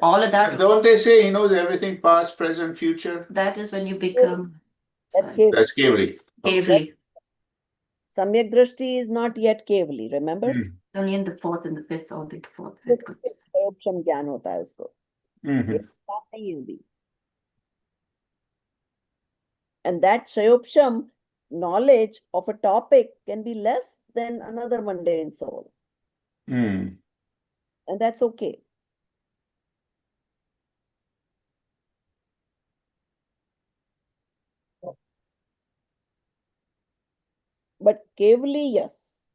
All of that. Don't they say he knows everything past, present, future? That is when you become. That's Kevali. Samyak Drishti is not yet Kevali, remember? Only in the fourth and the fifth, or the fourth, fifth. Sayopsham Gyan hota hai usko. And that Sayopsham knowledge of a topic can be less than another mundane soul. And that's okay. But Kevali, yes,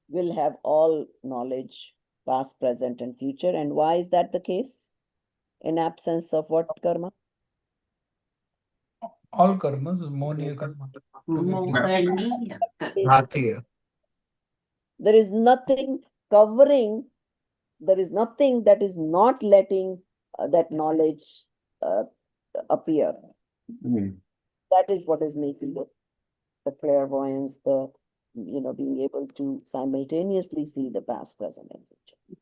will have all knowledge, past, present, and future. And why is that the case? In absence of what karma? All karmas, Moniya karma. Mohaniya karma. Bharatiya. There is nothing covering, there is nothing that is not letting that knowledge uh, appear. That is what is making the clairvoyance, the being able to simultaneously see the past, present, and future.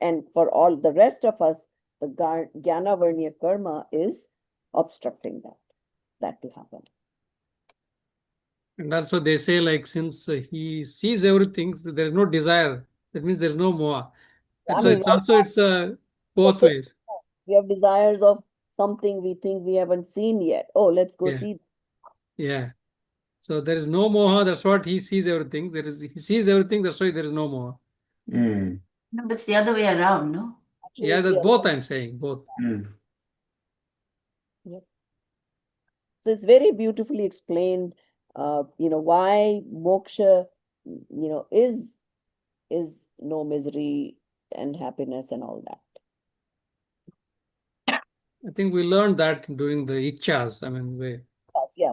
And for all the rest of us, the Jnana Varniya karma is obstructing that to happen. And also they say, like, since he sees everything, so there is no desire. That means there's no more. And I so mean, it's also both okay, ways. we have desires of something we think we haven't seen yet. Oh, let's go Yeah. see. Yeah. So there is no moha. That's what he sees everything. He sees everything. That's why there is no moha. No, but it's the other way around, no? Actually, Yeah, it's that's the both I'm saying, both. Yep. So it's very beautifully explained, why moksha, is no misery and happiness and all that. I think we learned that during the ichas. I mean, Yeah,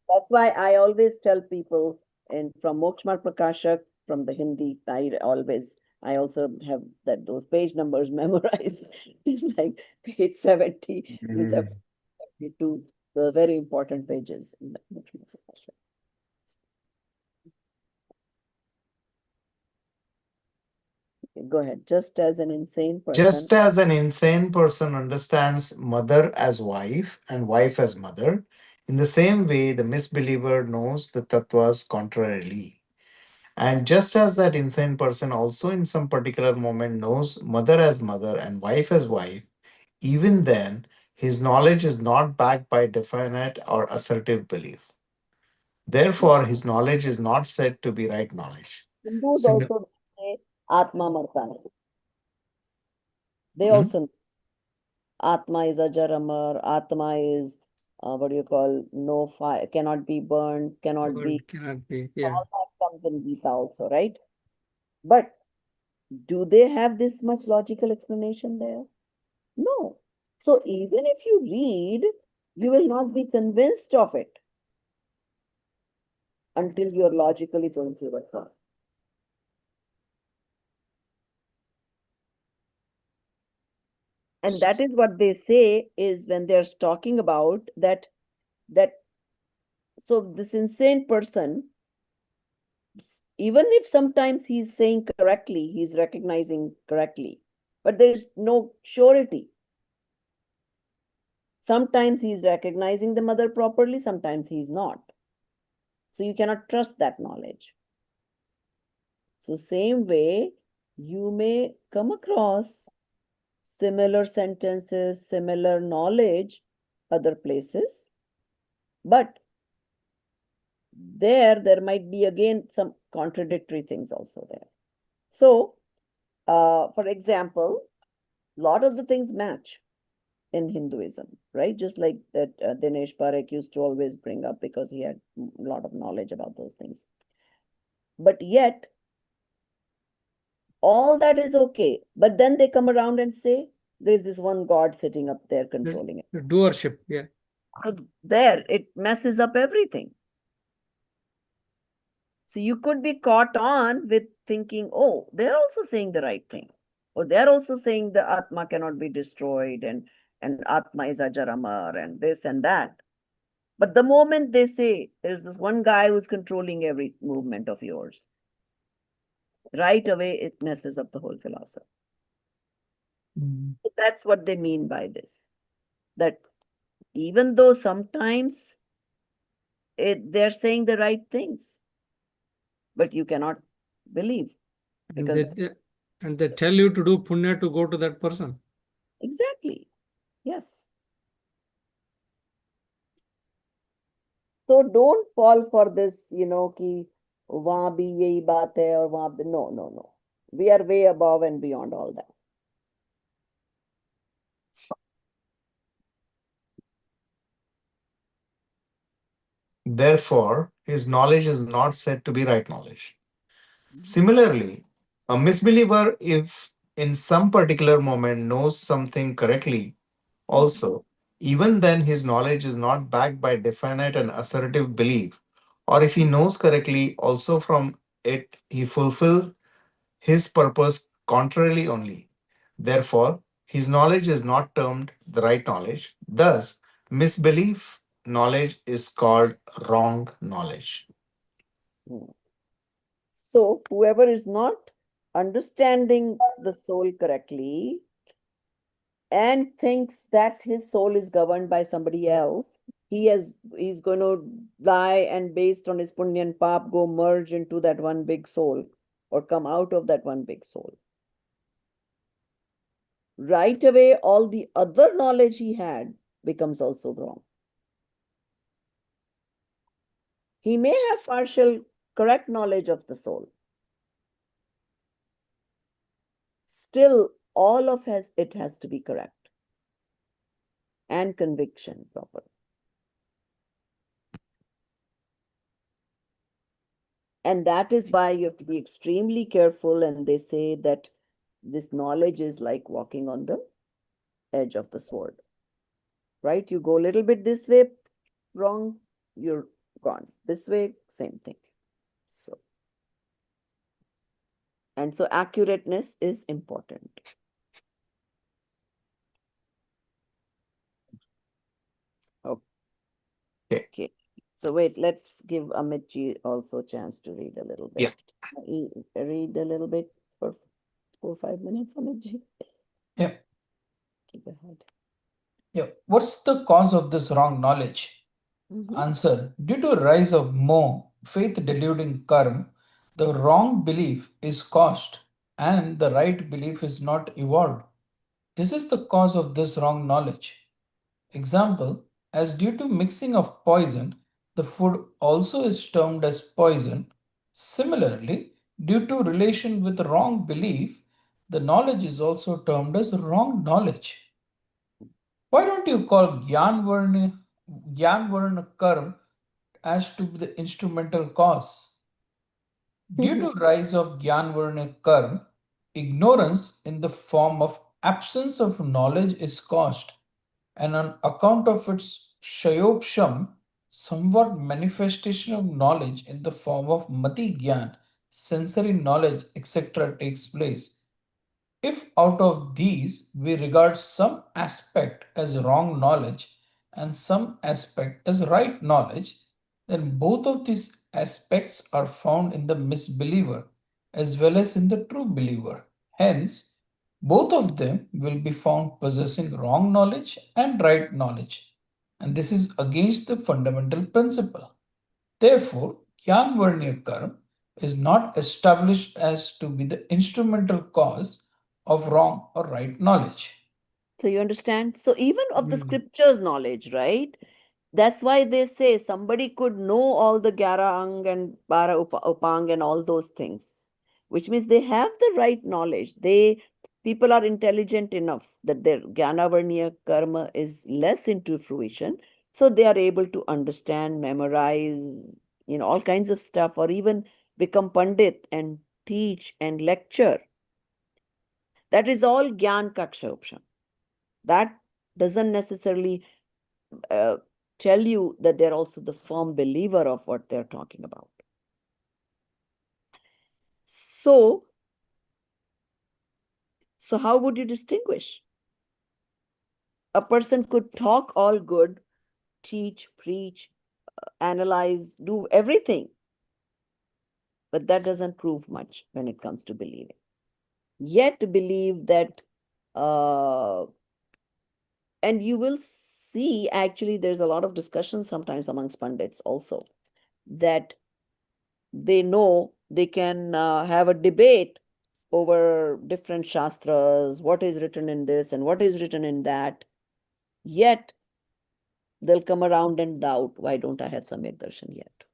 that's why I always tell people, and from Moksha Prakashak, from the Hindi, I also have those page numbers memorized. It's like page 70 to 72, the very important pages in the Moksha Prakashak. Go ahead. Just as an insane Just person. as an insane person understands mother as wife and wife as mother, in the same way, the misbeliever knows the tattvas contrarily. And just as that insane person also in some particular moment knows mother as mother and wife as wife, even then, his knowledge is not backed by definite or assertive belief. Therefore, his knowledge is not said to be right knowledge. Hindus Sim- also say Atma Marta nahi. They Hmm? also Atma is Ajar Amar, Atma is what do you call, no fire, cannot be burned, cannot be, cannot be. Yeah. all that comes in Gita also, right? But do they have this much logical explanation there? No. So even if you read, you will not be convinced of it until you're logically going through it. And that is what they say is when they're talking about that so this insane person, even if sometimes he's saying correctly, he's recognizing correctly, but there is no surety. Sometimes he's recognizing the mother properly, sometimes he's not. So you cannot trust that knowledge. So same way, you may come across similar sentences, similar knowledge other places, but there might be again some contradictory things also there. So, for example, a lot of the things match in Hinduism, right? Just like that Dinesh Parekh used to always bring up because he had a lot of knowledge about those things. But yet, all that is okay. But then they come around and say, there's this one God sitting up there controlling it. The doership. Yeah. So there, it messes up everything. So you could be caught on with thinking, oh, they're also saying the right thing. Or they're also saying the Atma cannot be destroyed and Atma is Ajaramar and this and that. But the moment they say there's this one guy who's controlling every movement of yours, right away it messes up the whole philosophy. So that's what they mean by this. That even though sometimes they're saying the right things, but you cannot believe And because they tell you to do punya to go to that person. exactly, yes. So don't fall for this, कि वहां भी यही बात है और वहां भी no, no, no. We are way above and beyond all that. Therefore, his knowledge is not said to be right knowledge. Similarly, a misbeliever, if in some particular moment knows something correctly, also, even then his knowledge is not backed by definite and assertive belief, or if he knows correctly, also from it he fulfills his purpose contrarily only. Therefore, his knowledge is not termed the right knowledge. Thus, misbelief knowledge is called wrong knowledge. Hmm. So, whoever is not understanding the soul correctly and thinks that his soul is governed by somebody else, he's going to die and based on his punya and pap go merge into that one big soul or come out of that one big soul. Right away, all the other knowledge he had becomes also wrong. He may have partial correct knowledge of the soul. Still, all of it has to be correct and conviction proper. And that is why you have to be extremely careful. And they say that this knowledge is like walking on the edge of the sword, right? You go a little bit this way, wrong, you're gone. This way, same thing. So, and so accurateness is important. Okay. So wait, let's give Amitji also a chance to read a little bit. Read a little bit for 4 or 5 minutes, Amitji. Yeah. Keep ahead. Yeah. What's the cause of this wrong knowledge? Answer: due to rise of more faith deluding karma, the wrong belief is caused and the right belief is not evolved. This is the cause of this wrong knowledge. Example: as due to mixing of poison, the food also is termed as poison. Similarly, due to relation with wrong belief, the knowledge is also termed as wrong knowledge. Why don't you call Gyan Varna Karma as to be the instrumental cause? Due to rise of Gyan Karma, ignorance in the form of absence of knowledge is caused, and on account of its Shayopsham, somewhat manifestation of knowledge in the form of Mati Gyan, sensory knowledge, etc. takes place. If out of these we regard some aspect as wrong knowledge and some aspect as right knowledge, then both of these aspects are found in the misbeliever as well as in the true believer. Hence, both of them will be found possessing wrong knowledge and right knowledge. And this is against the fundamental principle. Therefore, Gyan Varnya Karma is not established as to be the instrumental cause of wrong or right knowledge. So you understand? So even of the scriptures knowledge, right? That's why they say somebody could know all the Gyara Ang and Bara Upang and all those things, which means they have the right knowledge. People are intelligent enough that their Gyanavarniya karma is less into fruition, so they are able to understand, memorize, all kinds of stuff, or even become pandit and teach and lecture. That is all Gyan Kakshopsham. That doesn't necessarily tell you that they're also the firm believer of what they're talking about. So how would you distinguish? A person could talk all good, teach, preach, analyze, do everything, but that doesn't prove much when it comes to believing. Yet believe that, and you will see actually there's a lot of discussion sometimes amongst pundits also that they know they can have a debate over different shastras, what is written in this and what is written in that. Yet they'll come around and doubt, why don't I have Samyak Darshan yet?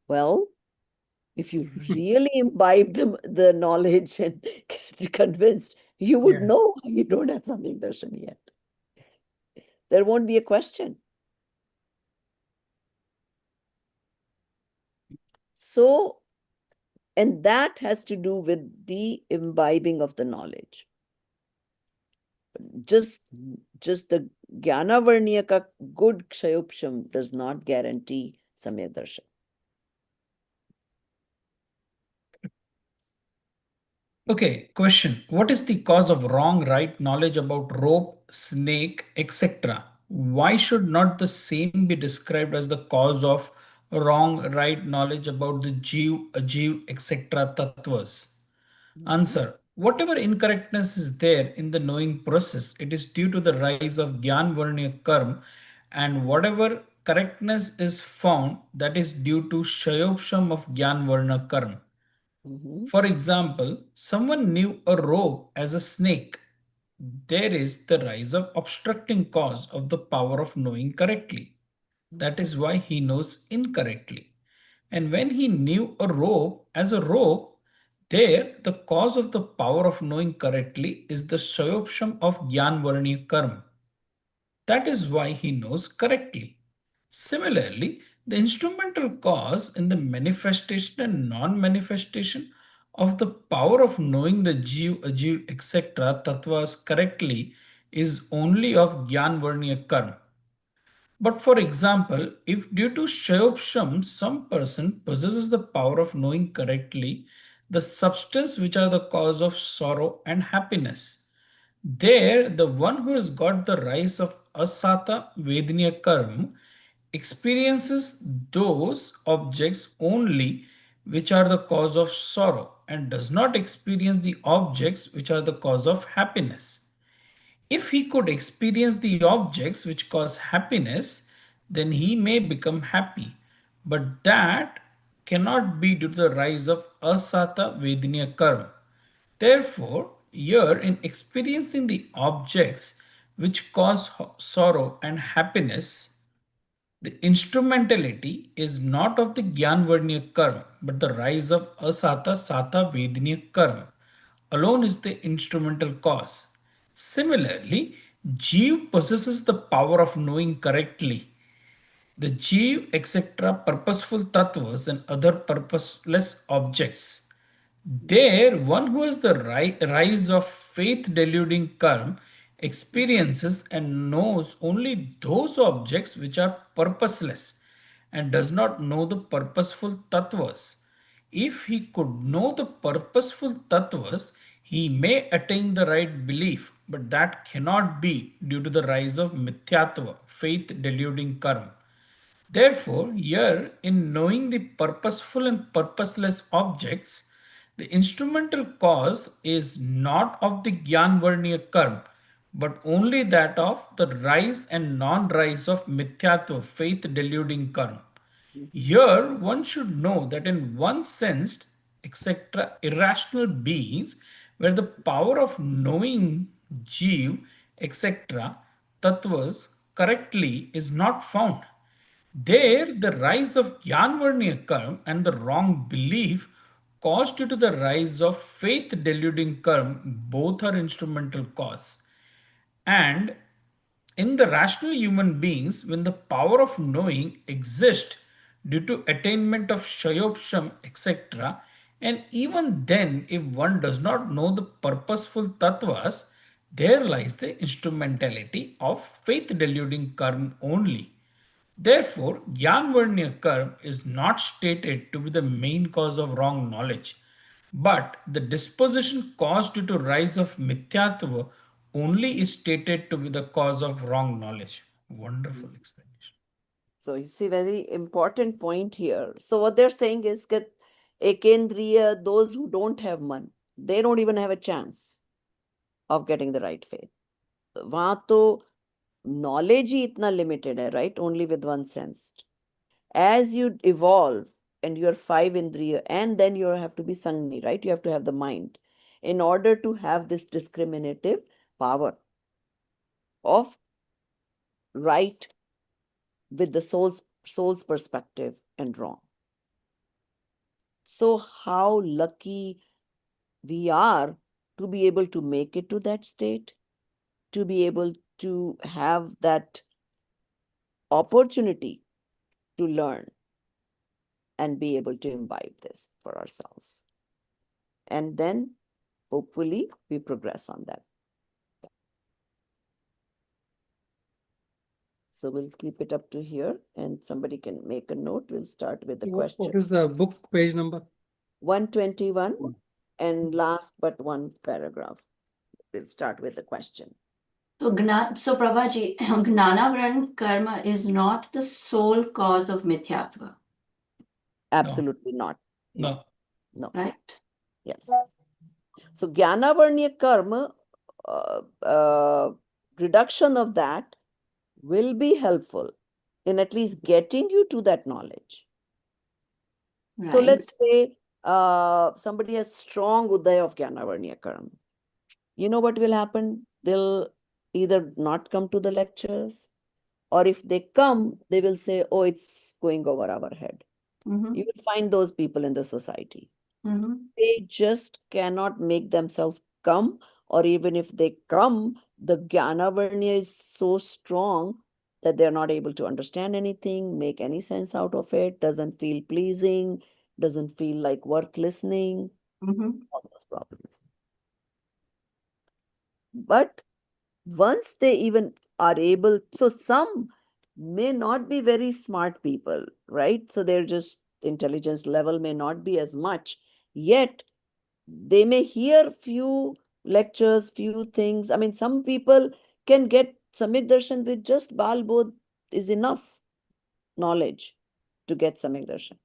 Well, if you really imbibe the knowledge and get convinced, you would know why you don't have Samyak Darshan yet. There won't be a question. So, and that has to do with the imbibing of the knowledge. Just the Jnana Varniya ka good Kshayopsham does not guarantee Samyak Darshan. Okay, question. What is the cause of wrong right knowledge about rope, snake, etc.? Why should not the same be described as the cause of wrong right knowledge about the Jeev, Ajeev, etc. tattvas? Answer. Whatever incorrectness is there in the knowing process, it is due to the rise of Gyan Varniya Karma, and whatever correctness is found, that is due to Shayopsham of Gyan Varna Karma. For example, someone knew a rope as a snake. There is the rise of obstructing cause of the power of knowing correctly. That is why he knows incorrectly. And when he knew a rope as a rope, there the cause of the power of knowing correctly is the Shayopsham of Gyan Varniya Karma. That is why he knows correctly. Similarly, the instrumental cause in the manifestation and non-manifestation of the power of knowing the Jeev, Ajeev, etc. tattvas correctly is only of Gyan Varniya Karma. But for example, if due to Shayopsham some person possesses the power of knowing correctly the substance which are the cause of sorrow and happiness, there the one who has got the rise of Asata Vedaniya Karma experiences those objects only which are the cause of sorrow and does not experience the objects which are the cause of happiness. If he could experience the objects which cause happiness, then he may become happy. But that cannot be due to the rise of asata vedaniya karma. Therefore, here in experiencing the objects which cause sorrow and happiness, the instrumentality is not of the Gyanvarniya karma, but the rise of Asata Sata Vedaniya karma alone is the instrumental cause. Similarly, Jeev possesses the power of knowing correctly. The Jeev, etc., purposeful tattvas and other purposeless objects. There, one who has the rise of faith deluding karma experiences and knows only those objects which are purposeless and does not know the purposeful tattvas. If he could know the purposeful tattvas, he may attain the right belief, but that cannot be due to the rise of mithyatva, faith deluding karma. Therefore, here in knowing the purposeful and purposeless objects, the instrumental cause is not of the Gyanvarniya karma, but only that of the rise and non-rise of mithyatva, faith deluding karma. Here, one should know that in one sense, etc., irrational beings, where the power of knowing Jeev, etc., tattvas correctly is not found. There, the rise of Gyanvarniya karma and the wrong belief caused due to the rise of faith deluding karma, both are instrumental cause. And in the rational human beings, when the power of knowing exists due to attainment of Shayopsham, etc., and even then, if one does not know the purposeful tattvas, there lies the instrumentality of faith deluding karma only. Therefore, Gyanvarniya karma is not stated to be the main cause of wrong knowledge, but the disposition caused due to rise of Mithyatva only is stated to be the cause of wrong knowledge. Wonderful explanation. So you see, very important point here. So what they're saying is that Ekendriya, those who don't have man, they don't even have a chance of getting the right faith. वहां तो knowledge ही इतना limited है, right? Only with one sense. As you evolve and you're five indriya, and then you have to be sangni, right? You have to have the mind in order to have this discriminative power of right with the soul's perspective and wrong. So how lucky we are to be able to make it to that state, to be able to have that opportunity to learn. and be able to imbibe this for ourselves. And then hopefully we progress on that. So we'll keep it up to here and somebody can make a note. We'll start with the question. What is the book page number? 121 and last but one paragraph. We'll start with the question. So, Prabhaji, Gnanavaran karma is not the sole cause of mithyatva, Absolutely not. No. No. right? Yes. So Jnanavarnya karma, reduction of that will be helpful in at least getting you to that knowledge. So Right. let's say somebody has strong udaya of Jnanavarnya karma. You know what will happen? They'll either not come to the lectures, or if they come, they will say, oh, it's going over our head. Mhm. You will find those people in the society. Mhm. They just cannot make themselves come, or even if they come, the Jnanavarnya is so strong that they're not able to understand anything, make any sense out of it, doesn't feel pleasing, doesn't feel like worth listening, Mhm. all those problems. But once they even are able, so some may not be very smart people, right? So their just intelligence level may not be as much, yet they may hear few lectures, few things. I mean, some people can get Samyak Darshan with just Bal Bodh is enough knowledge to get Samyak Darshan.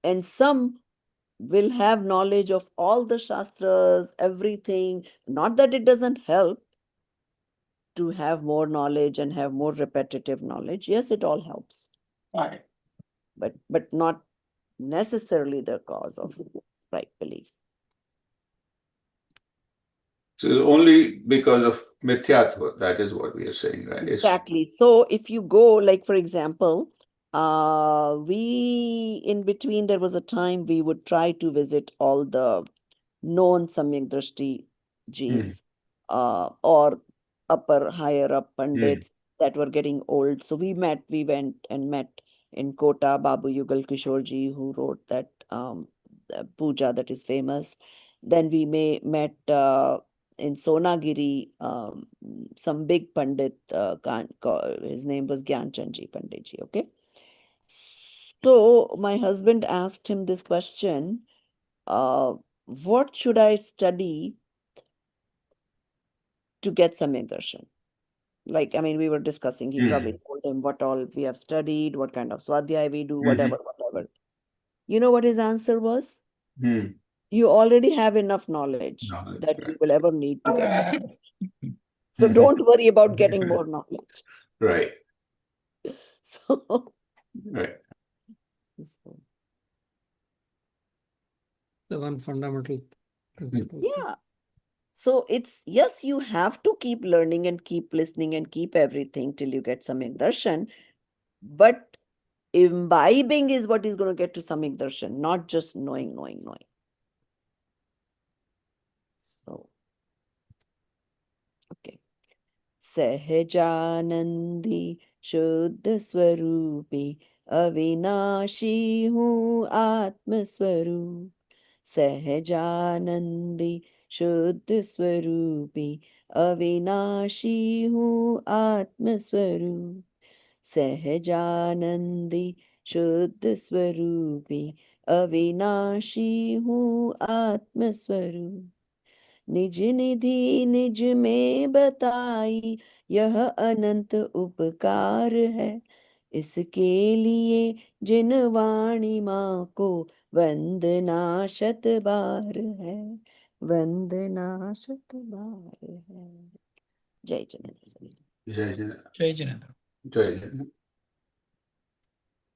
And some will have knowledge of all the Shastras, everything. Not that it doesn't help to have more knowledge and have more repetitive knowledge. Yes, it all helps. Right. But not necessarily the cause of right belief. So only because of mithyatva, that is what we are saying, right? Exactly. So if you go, like for example, we in between there was a time we would try to visit all the known Samyak Drishti Jeevs, or upper higher up Pandits that were getting old. So we went and met in Kota Babu Yugal Kishore Ji, who wrote that puja that is famous. Then we met in Sonagiri, some big Pandit, his name was Gyanchandji Pandit Ji, okay? So my husband asked him this question, what should I study to get Samyak Darshan? Like, I mean, we were discussing, he probably told him what all we have studied, what kind of swadhyay we do, whatever. You know what his answer was? You already have enough knowledge that you will ever need to get Samyak Darshan. So don't worry about getting more knowledge. Right. So, Right. so The one fundamental principle. yeah. So it's, yes, you have to keep learning and keep listening and keep everything till you get Samyak Darshan. But imbibing is what is going to get to Samyak Darshan, not just knowing. So, okay. Sahajanandi Shuddha Swarupi Avinashi Hu Atma Swarup. Sahajanandi Shuddha Swarupi Avinashi Hu Atma Swarup. Sahajanandi Shuddha Swarupi Avinashi Hu Atma Swarup. निज निधि निज में बताई यह अनंत उपकार है इसके लिए जिन वाणी माँ को वंदना शत बार है वंदना शत बार है। जय Jinendra. Jai Jai. Jai Jinendra. Jai Jai.